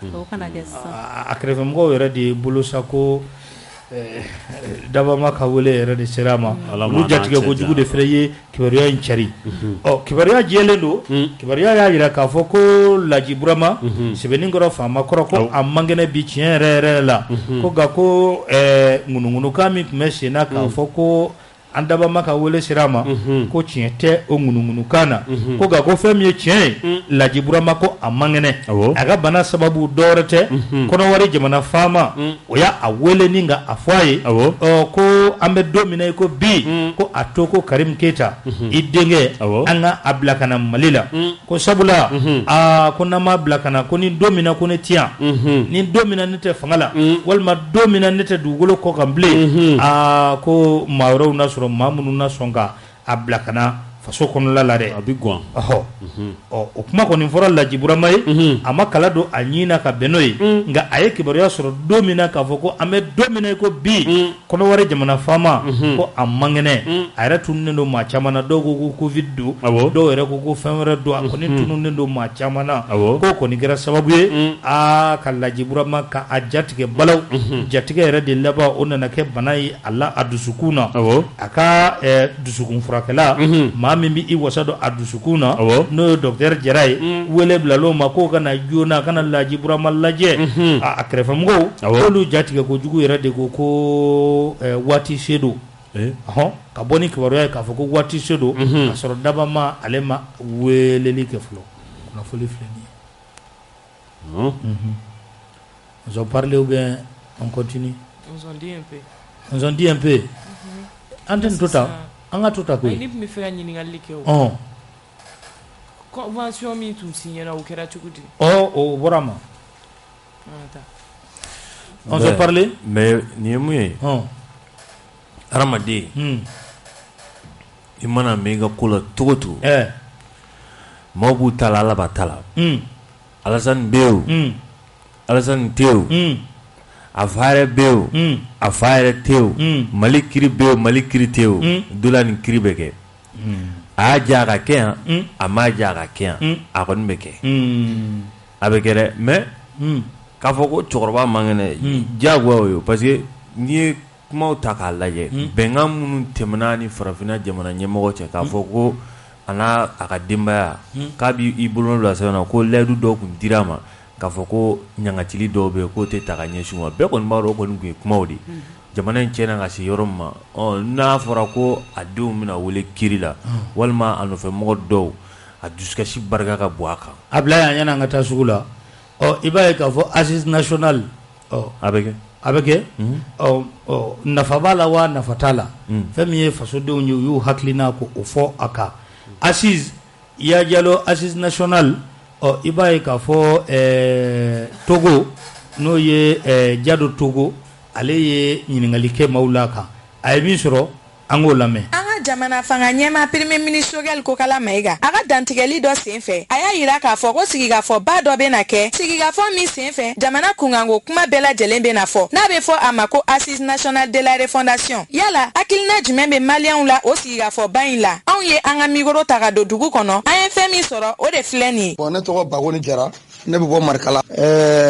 Dabama ka wele yɛrɛ de sera ma olu jatigɛ ko jugu de fɛrɛ ye kibaruya in cari kibaruya jɛlen don kibaruya y'a yira k'a fɔ ko Laji Burama sɛbɛnni kɔrɔ faama kɔrɔ ko a man kɛnɛ bi tiɲɛ yɛrɛ la ko nka ko ŋunuŋunukan min tun bɛ sen na k'a fɔ ko an dabama ka wele sera ma ko tiɲɛ tɛ o ŋunuŋunukan na ko nka ko fɛn min ye tiɲɛ ye Laji Burama ko a man kɛnɛ a ka bana sababu dɔwɛrɛ tɛ Kɔnɔwari jamana faama o y'a wele ni ka a fɔ a ye ko an bɛ don min na ko bi ko a to ko Karim Keïta i denkɛ an ka a bila ka na Mali la ko sabula ko n'an m'a bila ka na ko ni don min na ko ne ti yan ni don min na ne tɛ fanga la walima don min na ne tɛ dugukolo kɔ kan bilen ko maa wɛrɛw na sɔrɔ maa minnu na sɔn ka a bila ka na faso kɔnɔla la dɛ a bɛ guwan o kuma kɔni fɔra Laji Burama ye a ma kala don a ɲin na ka bɛn n'o ye nka a ye kibaruya sɔrɔ don min na k'a fɔ ko an bɛ don min na ko bi Kɔnɔwari jamana faama ko a man kɛnɛ a yɛrɛ tununnen don maa caman na dɔw ko ko Covid don dɔw yɛrɛ ko ko fɛn wɛrɛ don a kɔni tununnen don maa caman na k'o kɔni kɛra sababu ye ka Laji Burama ka a jatigɛ balaw jatigɛ yɛrɛ de laban o nana kɛ bana ye a dusukun na a ka dusukun furakɛla maa min bɛ i wasa don a dusukun na n'o ye docteur Jara ye wele bilal'o ma k'o kana joona kana Laji Burama lajɛ a kɛrɛfɛmɔgɔw k'olu jatigɛ kojugu yɛrɛ de ko waati se don ka bɔ ni kibaruya ye k'a fɔ ko waati se don ka sɔrɔ dabama ale ma weleli kɛ fɔlɔ kunnafoni filɛ nin ye nous ont parlé ou bien on continue on s'en dit un peu antenne total anga tuta ko ni mi fera ɲininkali kɛ o convention min tun signera o kɛra cogo di o bɔra ma on s'est parlé mais ni ye mun ye hadamaden i mana mɛn i ka ko la cogo cogo maaw b'u ta la ala b'a ta la Alassane bɛ yen Alassane tɛ yen a fa yɛrɛ bɛ yen a fa yɛrɛ tɛ yen Mali kiri bɛ yen Mali kiri tɛ yen dola ni kiri bɛ kɛ a y'a diya a ka kɛ yan a m'a diya a ka kɛ yan a kɔni bɛ kɛ a bɛ kɛ dɛ mais k'a fɔ ko cɛkɔrɔba man kɛnɛ diyagoya o ye parce que n'i ye kumaw ta k'a lajɛ bɛnkan minnu tɛmɛna ni farafinna jamana ɲɛmɔgɔ cɛ k'a fɔ ko a n'a a ka denbaya k'a b'i bolo bila sɛbɛn na ko layidu dɔw tun dira ma k'a fɔ ko ɲangacili dɔw bɛ yen k'o tɛ ta ka ɲɛsin ma bɛɛ kɔni b'a dɔn o kɔni tun ye kumaw de jamana in tiɲɛna ka se yɔrɔ min ma n'a fɔra ko a denw bɛna wele kiri la walima a nɔfɛmɔgɔ dɔw a dusukasi barika ka bɔ a kan a bila yan yan'an ka taa sugu la i b'a ye k'a fɔ assise nationale a bɛ kɛ nafa b'a la wa nafa t'a la fɛn min ye fasodenw ye u y'u hakilina ko o fɔ a kan assise Yaya Diallo assise nationale i b'a ye k'a fɔ Togo n'o ye Jado Togo ale ye ɲininkali kɛ maaw la kan a ye min sɔrɔ an k'o lamɛn. Jamana fanga ɲɛma premier ministre Choguel Kokala Maïga a ka dantigɛli dɔ senfɛ a y'a yira k'a fɔ ko sigikafɔba dɔ bɛna kɛ sigikafɔ min senfɛ jamana kunkanko kuma bɛɛ lajɛlen bɛna fɔ n'a bɛ fɔ a ma ko assise nationale de la refondation yala hakilina jumɛn bɛ maliyɛnw la o sigikafɔba in la anw ye an ka mikoro ta ka don dugu kɔnɔ an ye fɛn min sɔrɔ o de filɛ nin ye. Bon ne tɔgɔ Bagoni Jara ne bɛ bɔ Marikala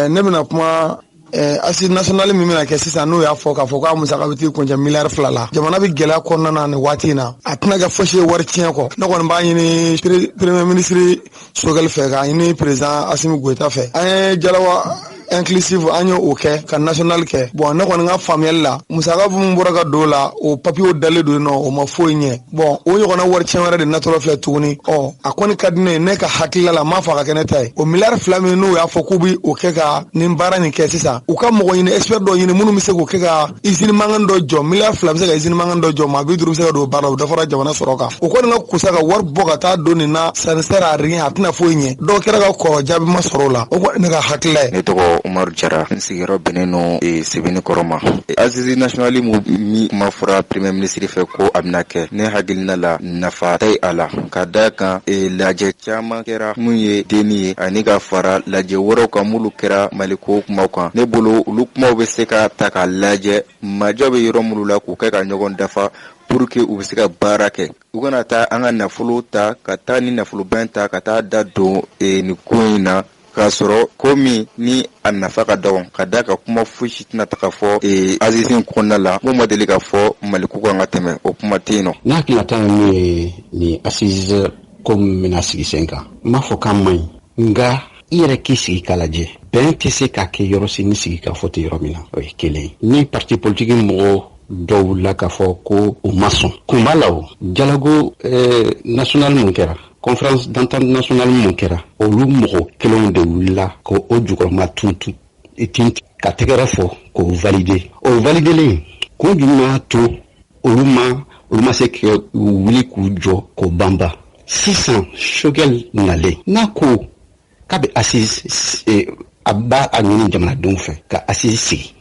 ne bɛna kuma assise nationale min bɛna kɛ sisan n'o y'a fɔ k'a fɔ k'a musaka bɛ t'i kuncɛ miliyari 2 la jamana bɛ gɛlɛya kɔnɔna na nin waati in na a tɛna kɛ fosi ye wari tiɲɛ kɔ ne kɔni b'a ɲini premier ministre Choguel fɛ k'a ɲini président Assimi Goïta fɛ an ye Jalawa inclusive an ye o kɛ ka national kɛ bon ne kɔni ka faamuyali la musaka mun bɔra ka don la o papier dalen don o ma foyi ɲɛ bon o ɲɔgɔnna wari tiɲɛ wɛrɛ de natɔla filɛ tuguni a kɔni ka di ne ka hakilila la m'a fɔ a ka kɛ ne ta ye o miliyari 2 min n'o y'a fɔ k'u bi o kɛ ka nin baara nin kɛ sisan u ka mɔgɔ ɲini expert dɔ ɲini minnu bɛ se k'o kɛ ka usine mankan dɔ jɔ miliyari 2 bɛ se ka usine mankan dɔ jɔ maa 50 bɛ se ka don baara la o dafara jamana sɔrɔ kan o kɔni ka kusa ka wari bɔ ka taa don nin na ça ne sert à rien a tɛna foyi ɲɛ dɔw kɛra ka kɔrɔ jaabi ma sɔrɔ o la o kɔni ne ka hakilila ye. Ne tɔgɔ Umaru Jara n sigiyɔrɔ bɛnnen no Sebeni kɔrɔ ma assise nationale min kuma fɔra premier ministre fɛ ko a bɛna kɛ ne hakilina la nafa tɛ a la ka da kan lajɛ caman kɛra mun ye denni ye ani ka fara lajɛ wɛrɛw kan m'olu kɛra Maliko kumaw kan ne bolo olu kumaw bɛ se ka ta ka lajɛ majɔ bɛ yɔrɔ minnu la k'u kɛ ka ɲɔgɔn dafa pour que u bɛ se ka baara kɛ u kana taa an ka nafolo ta ka taa ni nafolobɛn ta ka taa da don nin ko in na k'a sɔrɔ ko min ni a nafa ka dɔgɔ ka da ka kuma fosi tɛna ta ka fɔ assise in kɔnɔna la mun ma deli ka fɔ Maliku kan ka tɛmɛ o kuma tɛ yen nɔ. N'a hakilinata ye min ye nin assise ko min bɛna sigi sen kan n m'a fɔ k'a man ɲi nka i yɛrɛ k'i sigi k'a lajɛ bɛn tɛ se ka kɛ yɔrɔ si ni sigi ka fɔ tɛ yɔrɔ min na o ye kelen ye ni parti politique mɔgɔw dɔw wulila k'a fɔ ko u ma sɔn kun b'a la o dialogue national mun kɛra conférence d'entente nationale mun kɛra olu mɔgɔ kelenw de wulila ko o jukɔrɔma tuntu ka tɛgɛrɛ fɔ k'o valider o validelen kun jumɛn y'a to olu ma se ka wuli k'u jɔ k'o banba sisan Choguel nalen n'a ko k'a bɛ assise a b'a a ɲini jamanadenw fɛ ka assise sigi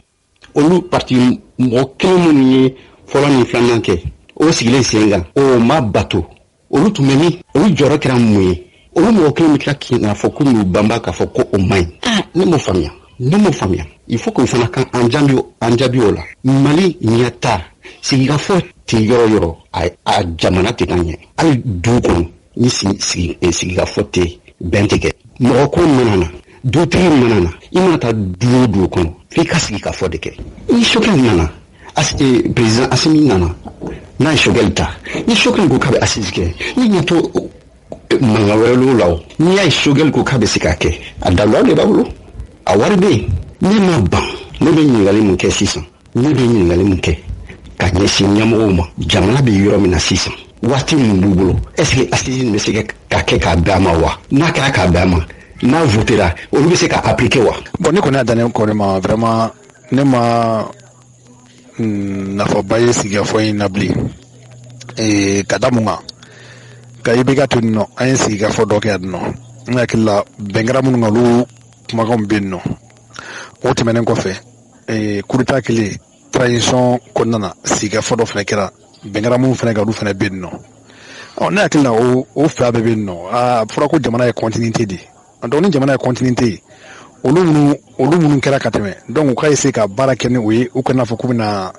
olu parti mɔgɔ kelen minnu ye fɔlɔ ni filanan kɛ o sigilen sen kan o ma bato olu tun bɛ min olu jɔyɔrɔ kɛra mun ye olu mɔgɔ kelen bɛ tila k'a fɔ k'u y'u banba k'a fɔ ko o man ɲi ne m'o faamuya il faut que u fana kan an jaabi o la Mali ɲɛta sigikafɔ tɛ yɔrɔ yɔrɔ a jamana tɛ ka ɲɛ hali dugu kɔnɔ ni sigikafɔ tɛ bɛn tɛ kɛ mɔgɔ ko mana na dutigi mana na i mana taa du o dugu kɔnɔ f'i ka sigikafɔ de kɛ ni Choguel nana président Assimi nana n'a ye Choguel ta ni Choguel ko k'a bɛ assise kɛ ni ɲɛ to mankan wɛrɛ l'o la o n'i y'a ye Choguel ko k'a bɛ se k'a kɛ a dalila de b'a bolo a wari bɛ yen ne ma ban ne bɛ ɲininkali mun kɛ sisan ka ɲɛsin ɲɛmɔgɔw ma jamana bɛ yɔrɔ min na sisan waati min b'u bolo est-ce que assise bɛ se ka kɛ k'a bɛn a ma wa n'a kɛra k'a bɛn a ma n'a votera olu bɛ se ka appliquer wa. Bon ne kɔni y'a dannen kɔni ma vraiment ne ma nafaba ye sigikafɔ in na bilen kadamunga ka ibega tunno ayin siga fodo ke adno ngakilla bengra mun ngalu magam binno o timenen ko fe kurita kili tradition konnana siga fodo fene kera bengra mun fene ga du fene binno on ngakilla o fa be binno fura ko jamana e continuité di donc ni jamana e continuité olu munun kera kateme donc ka ese ka bara kene oyi o kana fo kubina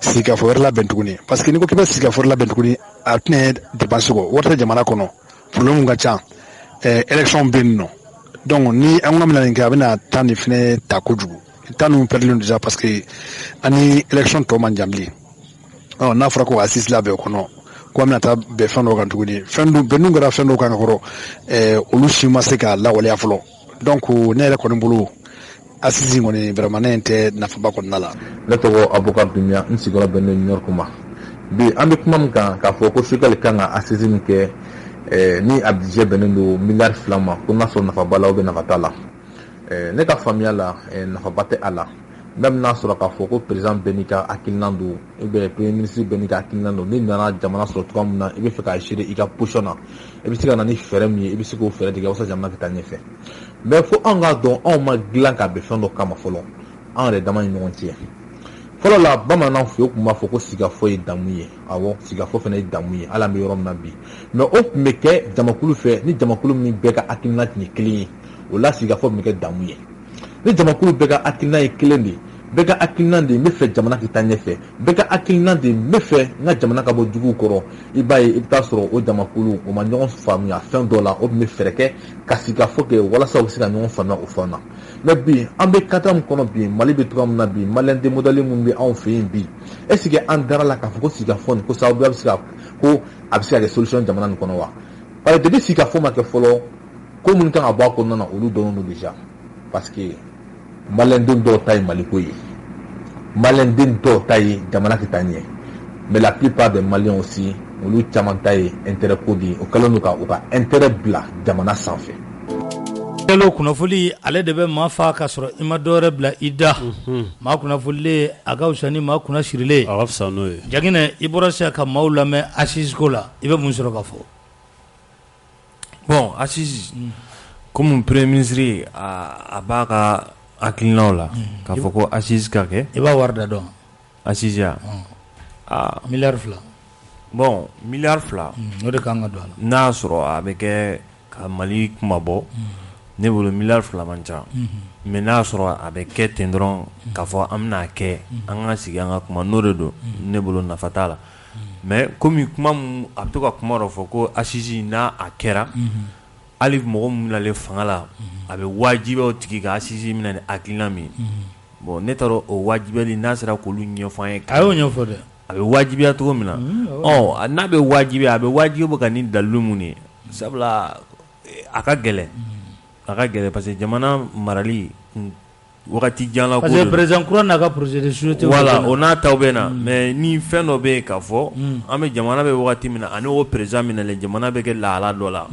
siga fo la bentuguni parce que ni ko kiba siga fo la bentuguni atne dépense ko wota jamana kono problème nga cha élection binno donc ni an ngamna ngi bina tani fine ta kojugu tanu perlon déjà parce que ani élection to man jamli na fara ko assist la be kono ko amna ta be fando kan tuguni fendo benu ngara fendo kan ko olu shima se ka la wala aflo donc ne ko mbulu assisi ngoni vraiment nente na fa bakon nala le to avocat dunya nsigora benu nyor kuma bi ambe kuma ka fo ko sigal kanga assisi nke ni abdije benendo milliard flama ko na so na fa bala o be na fatala ne ka famia la na fa bate ala même na so ka fo ko président Benika Akinando e be premier ministre Benika Akinando ni na jamana so to kam na e be fe ka shire ika pushona e be sika na ni feremi e be siko fere diga wasa jamana ka tanye fe mais fo anga don on ma glan ka be fendo kama folo en le dama ni ontie folo la bamana fo ko ma fo ko siga fo e damuye awo siga fo fe na damuye ala me yorom na bi mais o meke jamakulu fe ni jamakulu mi be ka Akinna ni clean o la siga fo meke damuye ni jamakulu be ka Akinna e clean di beka Akinna de me fe jamana ki tanye fe beka Akinna de me fe nga jamana ka bo jugu koro ibaye ibta soro o jamakulu o ma nyon famia fin dollar o me fereke kasika foke wala sa o sika nyon famia o fana mais bi ambe katam kono bi mali be tram na bi malende modali mun bi en fe bi est-ce que andara la ka foko sika fon ko sa obi sika ko absia des solutions jamana kono wa par depuis sika fo ma ke folo ko mun kan abo ko nana olu dono déjà parce que malendin do tay malikoyi malendin do tay jamana kitanye mais la plupart des maliens aussi olu chamantaye intérêt kodi o kalonuka o ka intérêt bla jamana sanfɛ telo kunafuli ale de be ma fa ka sɔrɔ ima dore bla ida ma kunafuli aga usani ma kuna shirile afsa no jagine iborasa ka maulame assise ko la ibe mun sɔrɔ ka fɔ bon assise comme premier ministre a ba ka akilinaw la ka fɔ ko assise ka kɛ i b'a wari da dɔn assise ya milliard fila bon milliard fila o de kan ka don a la n'a sɔrɔ a bɛ kɛ ka Mali kuma bɔ ne bolo milliard fila man ca mais n'a sɔrɔ a bɛ kɛ ten dɔrɔn ka fɔ an bɛna kɛ an ka sigi an ka kuma n'o de don ne bolo nafa t'a la mais komi kuma mun a bɛ to ka kuma dɔ fɔ ko assise n'a a kɛra hali mɔgɔ mun nalen fanga la a bɛ wajibiya o tigi ka assise minɛ ni hakilina min bon ne taara o wajibiyali n'a sera k'olu ɲɛfɔ an ye a y'o ɲɛfɔ dɛ a bɛ wajibiya cogo min na n'a bɛ wajibiya a bɛ wajibi ka ni dalilu mun ye sabula a ka gɛlɛn parce que jamana marali wagati jan la ko parce que président kura n'a ka projet de société voilà o n'a taw bɛ na mais ni fɛn dɔ bɛ yen k'a fɔ an bɛ jamana bɛ wagati min na ani o président minɛlen jamana bɛ kɛ lahala dɔ la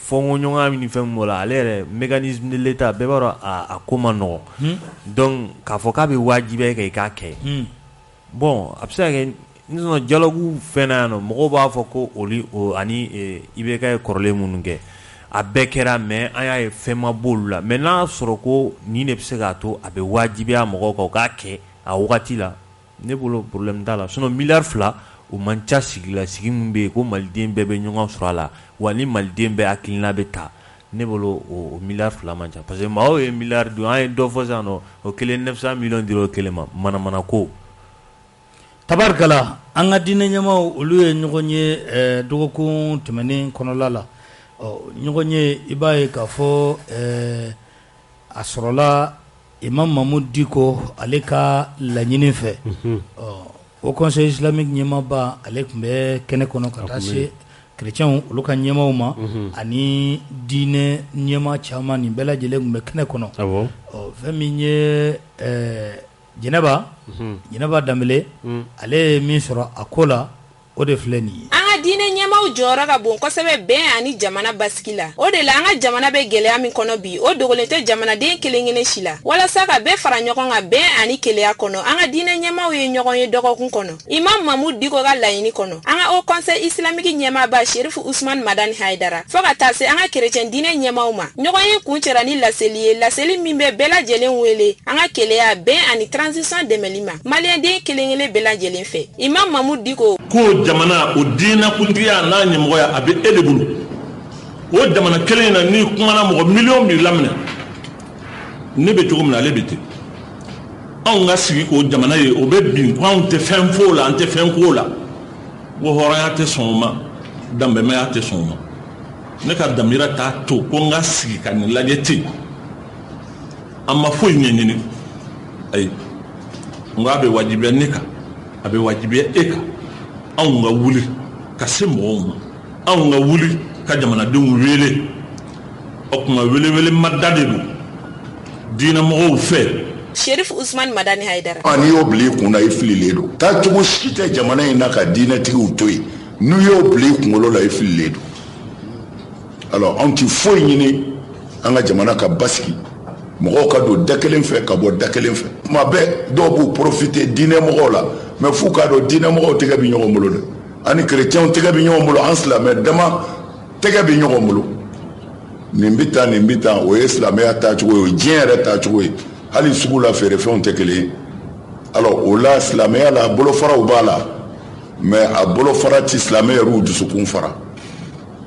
fɔnko ɲɔgɔn min fɛn min b'o la ale yɛrɛ mécanisme de l'état bɛɛ b'a dɔn a ko ma nɔgɔn donc k'a fɔ k'a bɛ wajibiya kɛ i k'a kɛ bon a bɛ se ka kɛ ni sɔnna dialogue fɛn na yan nɔ mɔgɔw b'a fɔ ko olu ani IBK ye kɔrɔlen minnu kɛ a bɛɛ kɛra mais an y'a ye fɛn ma b'olu la mais n'a sɔrɔ ko nin de bɛ se k'a to a bɛ wajibiya mɔgɔw kan u k'a kɛ a wagati la ne bolo problème t'a la sinon milliard fila o man ca sigi la sigi min bɛ yen ko maliden bɛɛ bɛ ɲɔgɔn sɔrɔ a la wa ni maliden bɛɛ hakilina bɛ ta ne bolo o milliard fila man ca parce que maaw ye milliard dun an ye dɔ fɔ sisan nɔ o kelen 900 millions dira o kelen ma manamana ko tabarikala an ka diinɛ ɲɛmaw olu ye ɲɔgɔn ye dɔgɔkun tɛmɛnen kɔnɔla la ɲɔgɔn ye i b'a ye k'a fɔ a sɔrɔla Imam Mahmoud Diko ale ka laɲini fɛ o conseil islamique ɲɛmaaba ale tun bɛ kɛnɛ kɔnɔ ka taa se chrétiens olu ka ɲɛmaw ma ani diinɛ ɲɛma caman nin bɛɛ lajɛlen tun bɛ kɛnɛ kɔnɔ fɛn min ye Jɛnɛba Danbele ale ye min sɔrɔ a ko la o de filɛ nin ye an ka diinɛ ɲɛmaw ɲɛmaaw jɔyɔrɔ ka bon kosɛbɛ bɛn ani jamana basigi la. O de la an ka jamana bɛ gɛlɛya min kɔnɔ bi o dogolen tɛ jamanaden kelen-kelen si la. Walasa ka bɛɛ fara ɲɔgɔn kan bɛn ani keleya kɔnɔ an ka diinɛ ɲɛmaaw ye ɲɔgɔn ye dɔgɔkun kɔnɔ. Imam Mahmud Diko ka laɲini kɔnɔ an ka Haut Conseil islamique ɲɛmaaba Sherifu Usman Madani Haidara fo ka taa se an ka chrétien diinɛ ɲɛmaaw ma. Ɲɔgɔn ye kun cɛra ni laseli ye laseli min bɛ bɛɛ lajɛlen wele an ka keleya bɛn ani transition dɛmɛli ma maliyɛnden kelen-kelen bɛɛ lajɛlen fɛ. Imam Mahmud Diko ko jamana o diinɛ kuntigiya n'a ɲɛmɔgɔya a bɛ e de bolo. O jamana kelen na ni kumana mɔgɔ miliyɔn bi laminɛ ne bɛ cogo min na ale bɛ ten. Anw ka sigi k'o jamana ye o bɛ bin ko anw tɛ fɛn f'o la an tɛ fɛn k'o la ko hɔrɔnya tɛ sɔn o ma danbɛmɛya tɛ sɔn o ma. Ne ka damira t'a to ko n ka sigi ka nin lajɛ ten an ma foyi ɲɛɲini ayi n ko a bɛ wajibiya ne kan a bɛ wajibiya e kan anw ka wuli ka se mɔgɔw ma anw ka wuli ka jamanadenw wele o kuma wele ma da de don diinɛ mɔgɔw fɛ. Sherifu Usman Madani Haidara n'i y'o bila i kun na i fililen don taa cogo si tɛ jamana in na ka diinɛtigiw to yen n'u y'o bila i kunkolo la i fililen don. Alors anw ti foyi ɲini an ka jamana ka basigi mɔgɔw ka don da kelen fɛ ka bɔ da kelen fɛ tuma bɛɛ dɔw b'u profiter diinɛ mɔgɔw la mais f'u k'a dɔn diinɛ mɔgɔw tɛgɛ bɛ ɲɔgɔn bolo dɛ ani chrétienw tɛgɛ bɛ ɲɔgɔn bolo an silamɛ dama tɛgɛ bɛ ɲɔgɔn bolo nin bɛ tan o ye silamɛya taacogo ye o ye diɲɛ yɛrɛ taacogo ye hali sugu la feerefɛnw tɛ kelen ye. Alors o la silamɛya la bolofaraw b'a la mais a bolofara ti silamɛ yɛrɛ dusukun fara.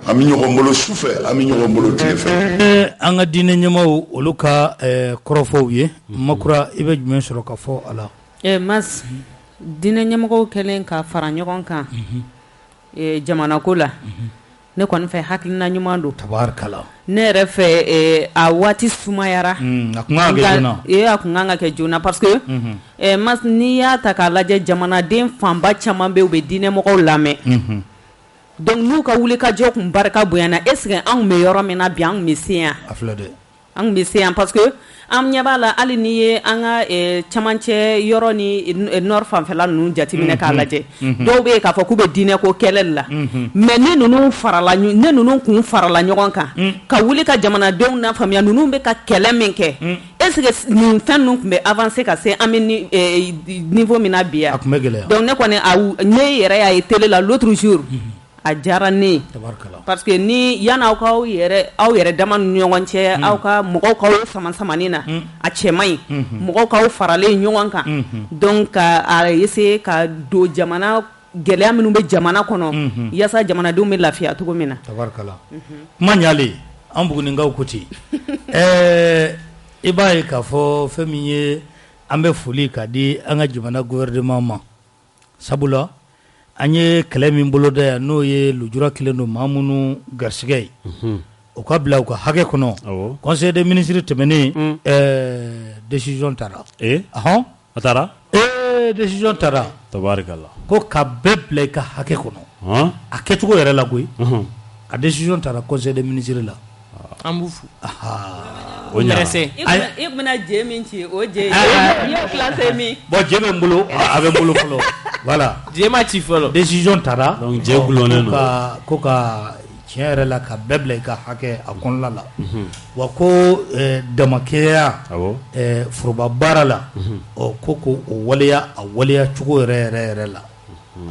An bɛ ɲɔgɔn bolo su fɛ an bɛ ɲɔgɔn bolo tile fɛ. An ka diinɛ ɲɛmaaw olu ka kɔrɔfɔw ye Makura i bɛ jumɛn sɔrɔ ka fɔ a la. Mas diinɛ ɲɛmɔgɔw kɛlen ka fara ɲɔgɔn kan jamanako la ne kɔni fɛ hakilina ɲuman don. Tabarikala. Ne yɛrɛ fɛ a waati sumayara. A kun kan ka kɛ joona. A kun kan ka kɛ joona parce que mas n'i y'a ta k'a lajɛ jamanaden fanba caman bɛ u bɛ diinɛ mɔgɔw lamɛn. Donc n'u ka wuli ka jɔ kun barika bonyana est-ce que anw bɛ yɔrɔ min na bi anw bɛ se yan. A filɛ dɛ. Anw bɛ se yan parce que an ɲɛ b'a la hali n'i ye an ka camancɛ yɔrɔ ni nord fanfɛla ninnu jateminɛ k'a lajɛ dɔw bɛ yen k'a fɔ k'u bɛ diinɛ ko kɛlɛli la mais ne ninnu kun farala ɲɔgɔn kan ka wuli ka jamanadenw na faamuya ninnu bɛ ka kɛlɛ min kɛ est-ce que nin fɛn ninnu tun bɛ avancer ka se an bɛ niveau min na bi yan. A tun bɛ gɛlɛya. Donc ne kɔni ne yɛrɛ y'a ye télé la l'autre jour. A diyara ne parce que ni yan aw ka aw yɛrɛ dama ni ɲɔgɔn cɛ aw ka mɔgɔw ka sama-samanin na a cɛ man ɲi mɔgɔw ka faralen ɲɔgɔn kan donc a essayer ka don jamana gɛlɛya minnu bɛ jamana kɔnɔ yaasa jamanadenw bɛ lafiya cogo min na. Tabarikala. Kuma ɲalen an Bugunikaw ko ten i b'a ye k'a fɔ fɛn min ye an bɛ foli ka di an ka jamana gouvernement ma sabula an ye kɛlɛ min bolo da yan n'o ye lujura kelen don maa minnu garisɛgɛ ye o ka bila u ka hakɛ kɔnɔ conseil des ministres tɛmɛnen décision taara a taara décision taara tabarikala ko ka bɛɛ bila I ka hakɛ kɔnɔ a kɛcogo yɛrɛ la koyi a décision taara conseil des ministres la an b'u fo o ɲɛrɛsɛ i bɛna je min ci o je y'o classé min bon je bɛ n bolo a bɛ n bolo fɔlɔ voilà je ma ci fɔlɔ décision taara donc je gulonnen don ko ka tiɲɛ yɛrɛ la ka bɛɛ bila I ka hakɛ a kɔnɔna la wa ko damakɛya foroba baara la ko o waleya a waleya cogo yɛrɛ la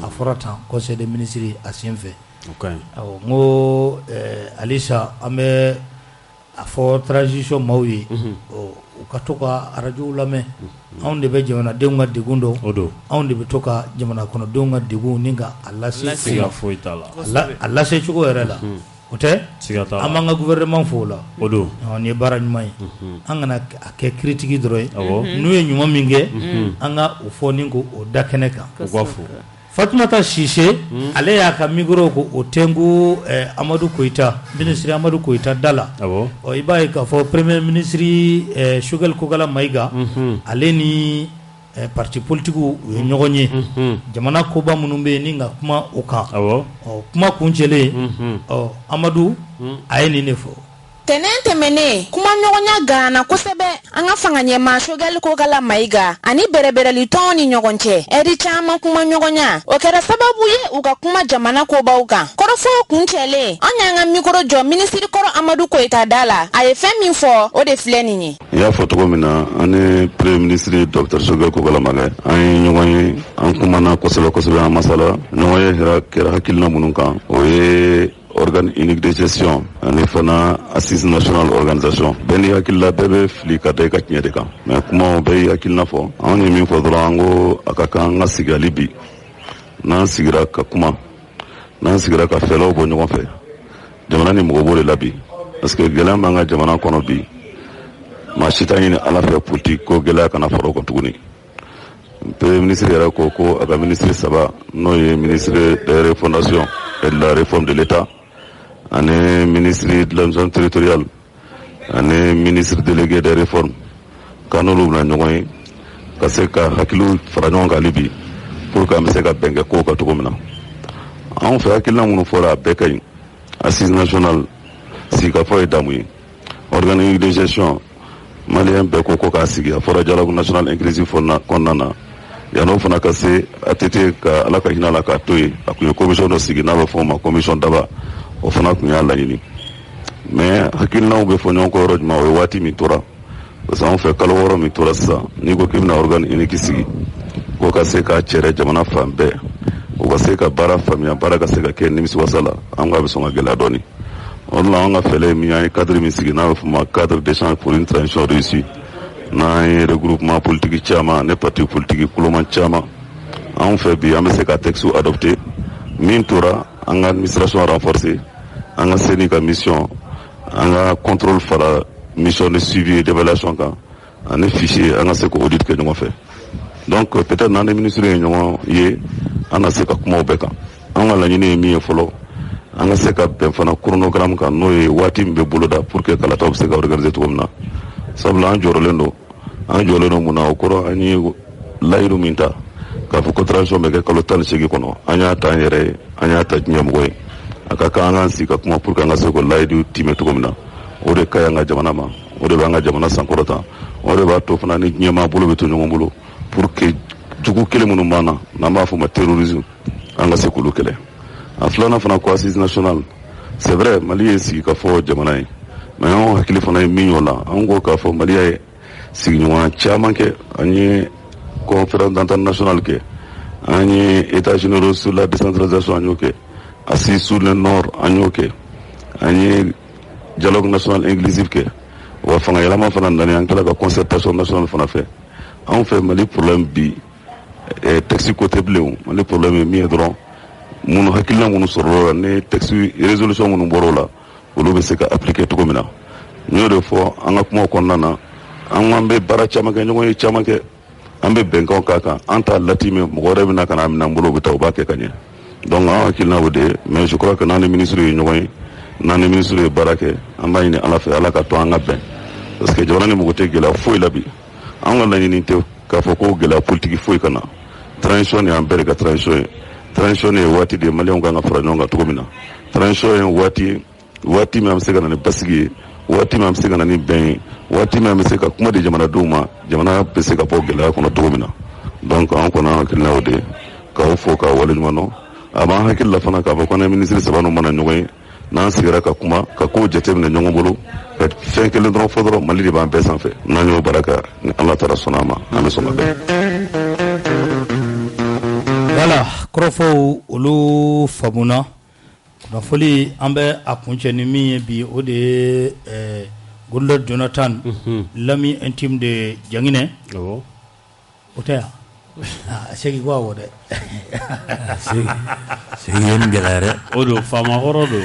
a fɔra tan conseil des ministres a sen fɛ n ko halisa an bɛ a fɔ transition maaw ye u ka to ka arajow lamɛn anw de bɛ jamanadenw ka degun dɔn anw de bɛ to ka jamana kɔnɔdenw ka degun ni ka a lase a lase cogo yɛrɛ la o tɛ an b'an ka gouvernement fo o la nin ye baara ɲuman ye an kana a kɛ critique dɔrɔn ye n'u ye ɲuman min kɛ an ka o fɔ ni ko o da kɛnɛ kan u ka fo Fatumata Sise ale y'a ka micro ko o tengu Amadou Koita ministre Amadou Koita dala i b'a ye k'a fɔ premier ministre Choguel Kokala Mayiga ale ni parti politique u ye ɲɔgɔn ye jamana koba minnu bɛ yen ni ka kuma o kan kuma kuncɛlen Amadou a ye nin de fɔ tenen temene kuma ɲɔgɔnya gana kosɛbɛ an ka fanga ɲɛma Choguel Kokala Mayiga ani bɛrɛbɛrɛli tɔn ni ɲɔgɔn cɛ ɛri caman kuma ɲɔgɔnya o kɛra sababu ye u ka kuma jamana kobaw kan kɔrɔfɔ kuncɛlen an y'an ka mikoro jɔ minisiri kɔrɔ Amadu Koyita da la a ye fɛn min fɔ o de filɛ nin ye i y'a fɔ cogo min na ani premier ministre Dr Choguel Kokala Mayiga an ye ɲɔgɔn ye an kumana kosɛbɛ kosɛbɛ an masala ɲɔgɔn ye kɛra hakilina minnu kan o ye organe unique de gestion ani fana assise nationale organisation bɛɛ ni hakilila bɛɛ bɛ fili ka da i ka tiɲɛ de kan mais kumaw bɛɛ y'i hakilina fɔ anw ye min fɔ dɔrɔn an ko a ka kan an ka sigi hali bi n'an sigira ka kuma n'an sigira ka fɛɛrɛw bɔ ɲɔgɔn fɛ jamana ni mɔgɔ b'o de la bi parce que gɛlɛya b'an ka jamana kɔnɔ bi maa si t'a ɲini ala fɛ politique ko gɛlɛya kana fara o kan tuguni premier ministre yɛrɛ ko a ka ministre saba n'o ye ministre des refondations et de la réforme de l'État ani ministre de l'administration territoriale ani ministre délégué des réformes ka n'olu bila ɲɔgɔn ye ka se ka hakiliw fara ɲɔgɔn kan hali bi pour que an bɛ se ka bɛn kɛ kow kan cogo min na anw fɛ hakilina minnu fɔra a bɛɛ ka ɲi assise nationale sigikafɔ ye damu ye organe de gestion maliyɛn bɛɛ ko k'a sigi a fɔra dialogue national inclusif kɔnɔna na yan'o fana ka se a tɛ ka ala ka hinɛ la k'a to yen a tun ye commission dɔ sigi n'a bɛ fɔ o ma commission daba o fana tun y'a laɲini mais hakilinaw bɛ fɔ ɲɔgɔn kɔ yɔrɔ jumɛn o ye waati min tora parce que anw fɛ kalo 6 min tora sisan n'i ko k'i bɛna organe unique sigi ko ka se k'a cɛrɛ jamana fan bɛɛ o ka se ka baara faamuya baara ka se ka kɛ nimisiwasa la an ka bɛ sɔn ka gɛlɛya dɔɔni o de la an ka fɛlɛ ye min an ye cadre min sigi n'a bɛ fɔ o ma cadre d'échange pour une transition réussie n'an ye regroupement politique caman ne parti politique kuloman caman anw fɛ bi an bɛ se ka texte adopté min tora an ka administration renforcée an ka CENI ka mission an ka contrôle fara mission de suivi et d'évaluation kan ani fichier an ka se ka audit kɛ ɲɔgɔn fɛ donc peut-être n'an ni ministre ye ɲɔgɔn ye an na se ka kuma o bɛɛ kan an ka laɲini ye min ye fɔlɔ an ka se ka bɛn fana chronogramme kan n'o ye waati min bɛ boloda pour que kalataw bɛ se ka organiser cogo min na sabula an jɔrɔlen don mun na o kɔrɔ an ye layidu min ta k'a fɔ ko transition bɛ kɛ kalo 18 kɔnɔ an y'a ta an yɛrɛ ye an y'a ta ɲɛmɔgɔ ye a ka kan an k'an sigi ka kuma pour que an ka se k'o layidu timɛ cogo min na o de ka ɲi an ka jamana ma o de b'an ka jamana sankɔrɔta o de b'a to fana ni ɲɛmaa bolo bɛ to ɲɔgɔn bolo pour que jugu kelen minnu b'an na n'an b'a fɔ o ma terrorisme an ka se k'olu kɛlɛ a filanan fana ko assise nationale c'est vrai Mali ye sigi ka fɔ jamana ye mais anw hakili fana ye min y'o la an ko k'a fɔ Mali ye sigiɲɔgɔnya caman kɛ an ye conférence d'entente nationale kɛ an ye états généraux sur la décentralisation an y'o kɛ assise sur le nord an y'o kɛ an ye dialogue national inclusif kɛ wa fanga yɛlɛma fana nani an kɛla ka concertation nationale fana fɛ anw fɛ Mali problème bi texte côté bilen Mali problème ye min ye dɔrɔn minnu hakilina minnu sɔrɔla la ni texte résolution minnu bɔr'o la olu bɛ se ka appliquer cogo min na n y'o de fɔ an ka kumaw kɔnɔna na an bɛ baara caman kɛ ɲɔgɔn ye caman kɛ an bɛ bɛnkanw k'a kan an t'a lati mɛ mɔgɔ wɛrɛ bɛna ka na minɛ an bolo u bɛ taa u b'a kɛ ka ɲɛ donc an hakilina o de ye mais je crois que n'an ni ministre ye ɲɔgɔn ye n'an ni ministre ye baara kɛ an b'a ɲini ala fɛ ala ka to an ka bɛn parce que jamana ni mɔgɔ tɛ gɛlɛya foyi la bi an ka laɲini tɛ k'a fɔ ko gɛlɛya politique foyi ka na transition ye an bɛɛ de ka transition ye transition ye waati de ye maliyɛnw kan ka fara ɲɔgɔn kan cogo min na transition ye waati min an bɛ se ka na ni basigi ye waati min an bɛ se ka na ni bɛn ye waati min an bɛ se ka kuma di jamanadenw ma jamana bɛ se ka bɔ gɛlɛya kɔnɔ cogo min na donc an kɔni an hakilina o de ye k'aw fo k'aw waleɲuman dɔn a b'an hakili la fana k'a fɔ ko an ye ministre saba ninnu mana ɲɔgɔn ye n'an sigira ka kuma ka kow jateminɛ ɲɔgɔn bolo ka fɛn kelen dɔrɔn fɔ dɔrɔn Mali de b'an bɛɛ sanfɛ n'an y'o baara kɛ ni Ala taara sɔnna a ma an bɛ sɔn ka bɛn. Voilà kɔrɔfɔw olu faamuna kunnafoni an bɛ a kuncɛ ni min ye bi o de ye Goodluck Jonathan l'ami intime de Janginɛ o tɛ yan Segi ko awɔ dɛ Segi ye nin gɛlɛya dɛ o don famakɔrɔ don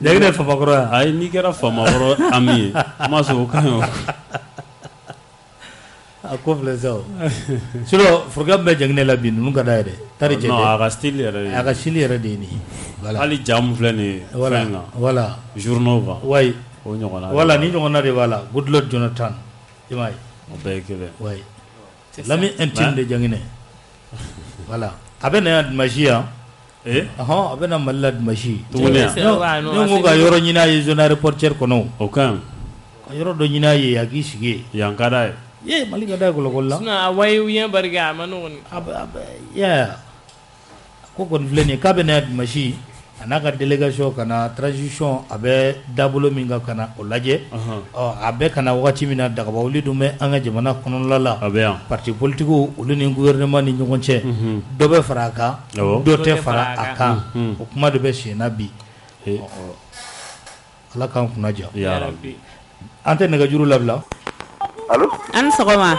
Janginɛ famakɔrɔ yan ayi n'i kɛra famakɔrɔ ami ye ma sɔn o ka ɲi a ko filɛ sa o sinon programme bɛ Janginɛ la bi ninnu ka d'a ye dɛ tari cɛ non a ka style yɛrɛ de a ka style yɛrɛ de ye nin ye hali jamu filɛ nin ye fɛn kan voilà journaux kan oui o ɲɔgɔnna voilà ni ɲɔgɔnna de b'a la Goodluck Jonathan i m'a ye o bɛɛ ye kelen oui l'ami intime de Janginɛ voilà a bɛ na yan dimanche yan a bɛ na Mali la dimanche tuguni ne ko ka yɔrɔ ɲini a ye zone reporter kɔnɔ o kan ka yɔrɔ dɔ ɲini a ye a k'i sigi yen yan ka d'a ye Mali ka d'a ye kɔlɔkɔlɔ la sinon a wayiwuɲɛ barika a ma nɔgɔn ko kɔni filɛ nin ye k'a bɛ na dimanche a n'a ka délégation ka na transition a bɛ dabolo min kan ka na o lajɛ a bɛ ka na wagati min na dagabawuli dun bɛ an ka jamana kɔnɔna la parti politique olu ni gouvernement ni ɲɔgɔn cɛ dɔ bɛ fara a kan dɔ tɛ fara a kan o kuma de bɛ sen na bi Ala k'an kunna ja an tɛ nɛgɛjuru labila allo an sɔgɔma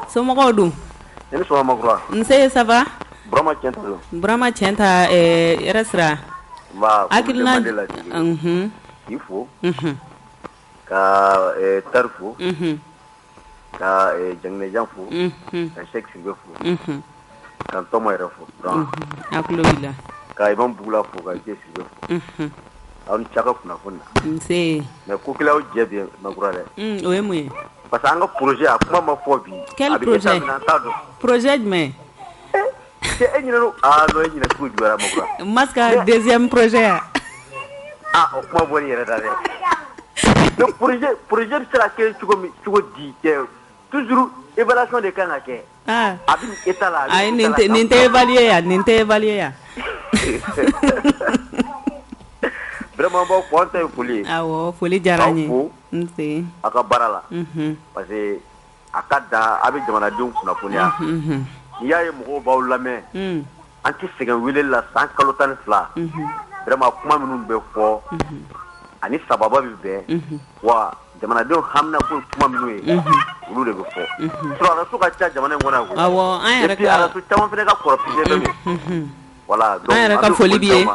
somɔgɔw dun i ni sɔgɔma kura nse ça va Burama Cɛnta yɛrɛ sira hakilina k'i fo ka Tari fo ka Janginɛjan fo ka Sɛki Sidibe fo ka Tɔmɔ yɛrɛ fo a tulo b'i la ka Imam Bugula fo ka Jɛ Sidibe fo aw ni caka kunnafoni na nse mais ko kelen aw jɛ bi Makura dɛ o ye mun ye parce que an ka projet a kuma ma fɔ bi quel projet projet jumɛn e ɲinɛ no e ɲinɛ cogo jumɛn Makura Maska deuxième projet ya o kuma bɔ ni yɛrɛ da dɛ donc projet bɛ se ka kɛ cogo di toujours évaluation de kan ka kɛ a bɛ état la ayi nin tɛ évaluer ya vraiment b'aw fo an ta ye foli ye awɔ foli diyara n ye nse a ka baara la parce que a ka dan a bɛ jamanadenw kunnafoniya n'i y'a ye mɔgɔw b'aw lamɛn an tɛ sɛgɛn weleli la san kalo 12 vraiment kuma minnu bɛ fɔ ani sababa bɛ bɛn wa jamanadenw hamina ko kuma minnu ye olu de bɛ fɔ sur araso ka ca jamana in kɔnɔ yan awɔ an yɛrɛ ka araso caman fana ka kɔrɔ pise dɔ voilà donc an yɛrɛ ka foli b'i ye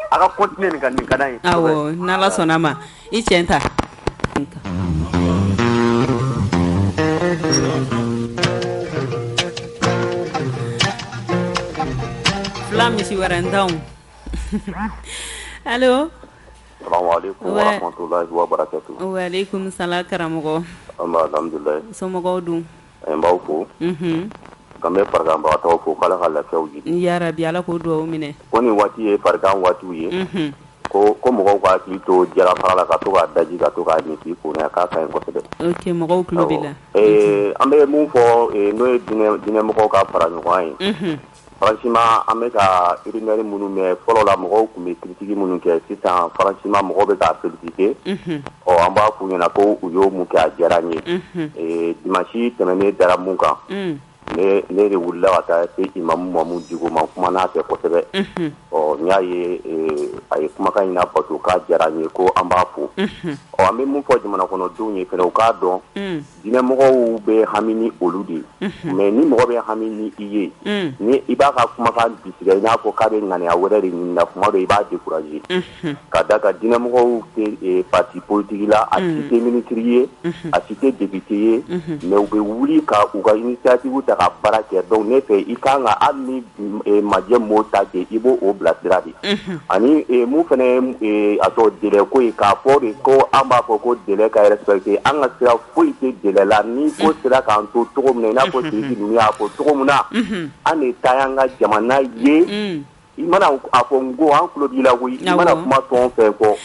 a ka continuer nin ka d'an ye awɔ n'Ala sɔnna ma i Cɛnta fila misi wɛrɛ n t'anw allo salamualeykum wa rahmatulahi wa barakatuh wa aleykum salam karamɔgɔ alhamdulilayi somɔgɔw dun n b'aw fo ka bɛ fariganbagatɔw fo k'Ala ka lafiyaw jidi yarabi Ala k'o duwawu minɛ ko nin waati ye farigan waatiw ye ko mɔgɔw ka hakili to jarafara la ka to k'a daji ka to k'a ɲɛsi k'a ka ɲi kosɛbɛ ok mɔgɔw tulo b'i la an bɛ mun fɔ n'o ye diinɛmɔgɔw ka fara ɲɔgɔn ye franchement an bɛ ka urinaire minnu mɛn fɔlɔ la mɔgɔw tun bɛ critique minnu kɛ sisan franchement mɔgɔw bɛ k'a féliciter an b'a f'u ɲɛna ko u y'o mun kɛ a diyara n ye dimanche tɛmɛnen dara mun kan ne de wulila ka taa se Imamu Mamu Diko ma kuma n'a fɛ kosɛbɛ n y'a ye a ye kumakan in bato k'a diyara n ye ko an b'a fo an bɛ mun fɔ jamana kɔnɔdenw ye fɛnɛ u k'a dɔn diinɛmɔgɔw bɛ hami ni olu de mais ni mɔgɔ bɛ hami ni i ye ni i b'a ka kumakan bisimila i n'a fɔ k'a bɛ ŋaniya wɛrɛ de ɲini na tuma dɔ i b'a décourager ka da ka diinɛmɔgɔw tɛ parti politique la a si tɛ ministre ye a si tɛ député ye mais u bɛ wuli ka u ka initiative ta ka baara kɛ donc ne fɛ i kan ka hali ni majɛ m'o ta kɛ i b'o bilasira de ani mun fɛnɛ a tɔ délai ko ye k'a fɔ de ko an b'a fɔ ko délai ka respecter an ka sira foyi tɛ délai la ni ko sera k'an to cogo min na i n'a fɔ Siriki ninnu y'a fɔ cogo min na an de ta y'an ka jamana ye i mana a fɔ n ko an tulo b'i la koyi i mana kuma fɛn o fɛn fɔ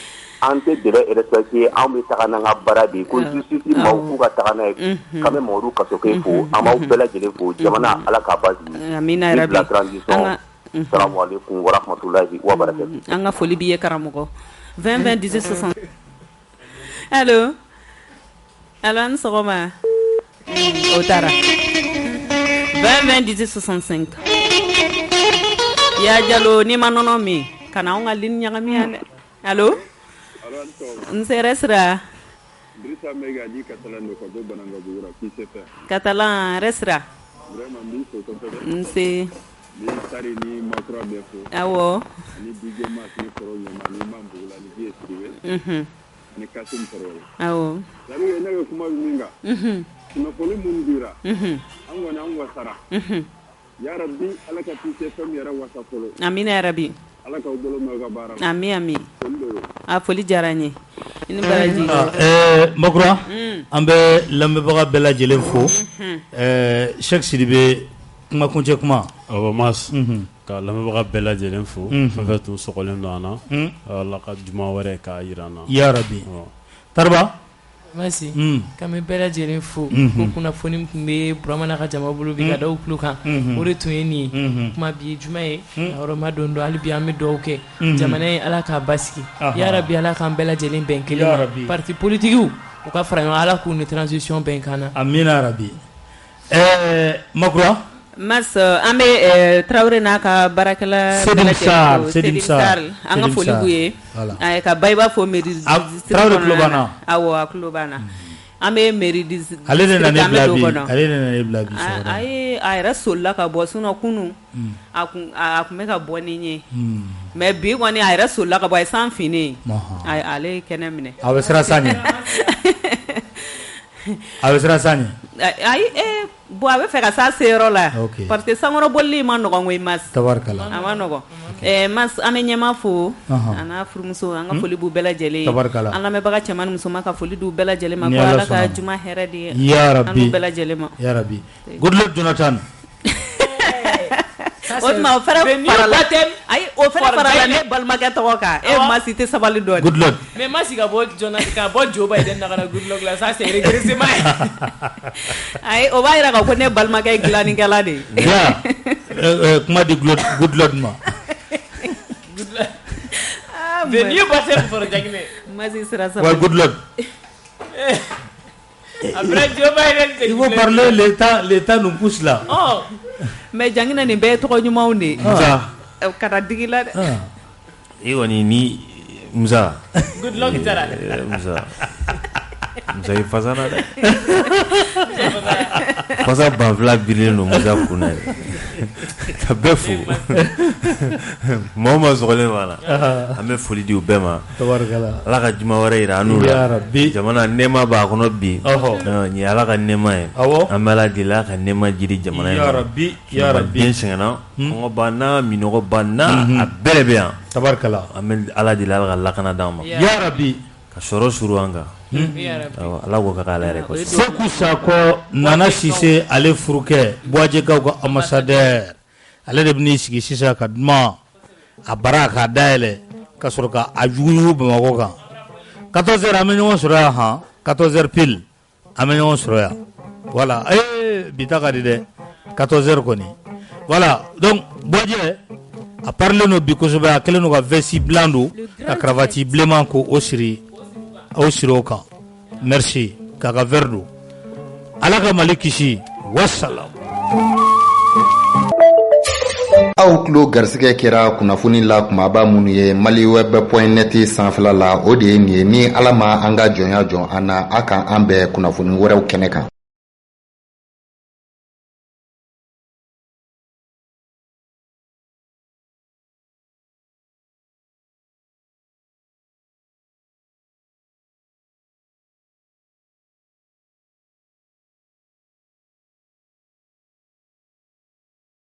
an tɛ délai respecter an bɛ taga n'an ka baara de ye ko justice maaw k'u ka taga n'a ye k'an bɛ Mamadu Kasoke fo an b'aw bɛɛ lajɛlen fo jamana Ala k'a basigi amina yarabi la transition salamu aleykum wa rahmatulahi wa barakatuh an ka foli b'i ye karamɔgɔ 20 20 18 60 allo an sɔgɔma o taara 20 20 18 65 ya Jalo ni ma nɔnɔ min ka na anw ka ligne ɲagami yan dɛ allo n sera sira Drissa Mega di Catalan do ko do bananga bura PCF Catalan resra vraiment mi so ko nse ni tari ni makra befo awo ni DJ Mas ni koro nyama ni mambula ni die siwe ni Kasim koro awo dalu ene ko kuma minga no poli mun dira an wana an wasara ya rabbi alaka PCF mi yara wasa polo amina ya rabbi alaka udolo maga bara ami a foli diyara n ye i ni baraji Makura an bɛ lamɛnbaga bɛɛ lajɛlen fo Sɛki Sidibe kumakuncɛ kuma Mas ka lamɛnbaga bɛɛ lajɛlen fo fɛn fɛn tun sɔgɔlen don an na ala ka juma wɛrɛ k'a yira an na ya rabi Tarba Merci ka me bɛɛ lajɛlen fo ko kunnafoni tun bɛ Buramana ka jama bolo bi ka da u tulo kan o de tun ye nin ye kuma bi ye juma ye yɔrɔ ma don hali bi an bɛ dugawu kɛ jamana ye ala k'a basigi ya rabi ala k'an bɛɛ lajɛlen bɛn kelen ma parti politique u ka fara ɲɔgɔn ala k'u ni transition bɛn kan na amina rabi Makura Mas an bɛ Traoré n'a ka baarakɛla Sedim Sall an ka foli b'u ye ka Bayiba fo mairie district Traoré tulo b'an na awɔ a tulo b'an na an bɛ mairie district ale de nana ne bila bi a yɛrɛ solila ka bɔ sinon kunun a kun bɛ ka bɔ ni n ye mais bi kɔni a yɛrɛ solila ka bɔ a ye san fini ale kɛnɛ minɛ a bɛ siran sa ɲɛ a bɛ siran sa ɲɛ ayi bon a bɛ fɛ ka sa se yɔrɔ la parce que sankɔrɔ bolili ma nɔgɔn koyi Mas tabarikala a ma nɔgɔn Mas an bɛ ɲɛma fo a n'a furumuso an ka foli b'u bɛɛ lajɛlen tabarikala an lamɛnbaga cɛman ni musoman ka foli d'u bɛɛ lajɛlen ma ko ala ka juma hɛrɛ di ya an n'u bɛɛ lajɛlen ma ya rabi good luck Jonathan o tuma o fɛnɛ farala ayi o fɛnɛ farala ne balimakɛ tɔgɔ kan Mas i tɛ sabali dɔɔnin good luck mais Mas ka bɔ Jonathan ka bɔ Joe Biden na ka na good luck la ça c'est regressement ayi o b'a yira ka ko ne balimakɛ ye dilannikɛla de ye kuma di good luck ma the new person for Jagme Mas i sera sabali well good luck après Joe Biden il faut parler l'état nous pousse là mais jangina nin bɛɛ ye tɔgɔ ɲumanw de ka taa digi la dɛ e kɔni ni Musa good luck Jara Musa i fasana dɛ fasa banfila birilen don Musa kunna dɛ ka bɛɛ fo mɔgɔ ma sɔgɔlen b'a la an bɛ foli di u bɛɛ ma ala ka juma wɛrɛ yira an n'u la jamana nɛɛma b'a kɔnɔ bi nin ye ala ka nɛɛma ye an bɛ ala deli ala ka nɛɛma jiri jamana in na den sɛgɛnna kɔngɔ b'an na minɔgɔ b'an na a bɛɛ de bɛ yan an bɛ ala deli ala ka lakana d'an ma ka sɔrɔ suru an kan ala ko ka ala yɛrɛ kɔsɔ Seku Sakɔ Nana Sise ale furukɛ Buwajekaw ka ambassadeur ale de bɛn'i sigi sisan ka duman a bara k'a dayɛlɛ ka sɔrɔ ka a yuguyugu Bamakɔ kan 14h an bɛ ɲɔgɔn sɔrɔ yan 14h pile an bɛ ɲɔgɔn sɔrɔ yan voilà bi ta ka di dɛ 14h kɔni voilà donc Buwajɛ a parlen no bi kosɛbɛ a kɛlen no ka vesti blanc don ka cravate bilenman ko o siri o kan merci k'a ka verre don ala ka Mali kisi wassalam. aw tulo garisɛgɛ kɛra kunnafoni la kumaba minnu ye maliweb.net sanfɛla la o de ye nin ye ni ala ma an ka jɔnya jɔn an na a kan an bɛɛ kunnafoni wɛrɛw kɛnɛ kan.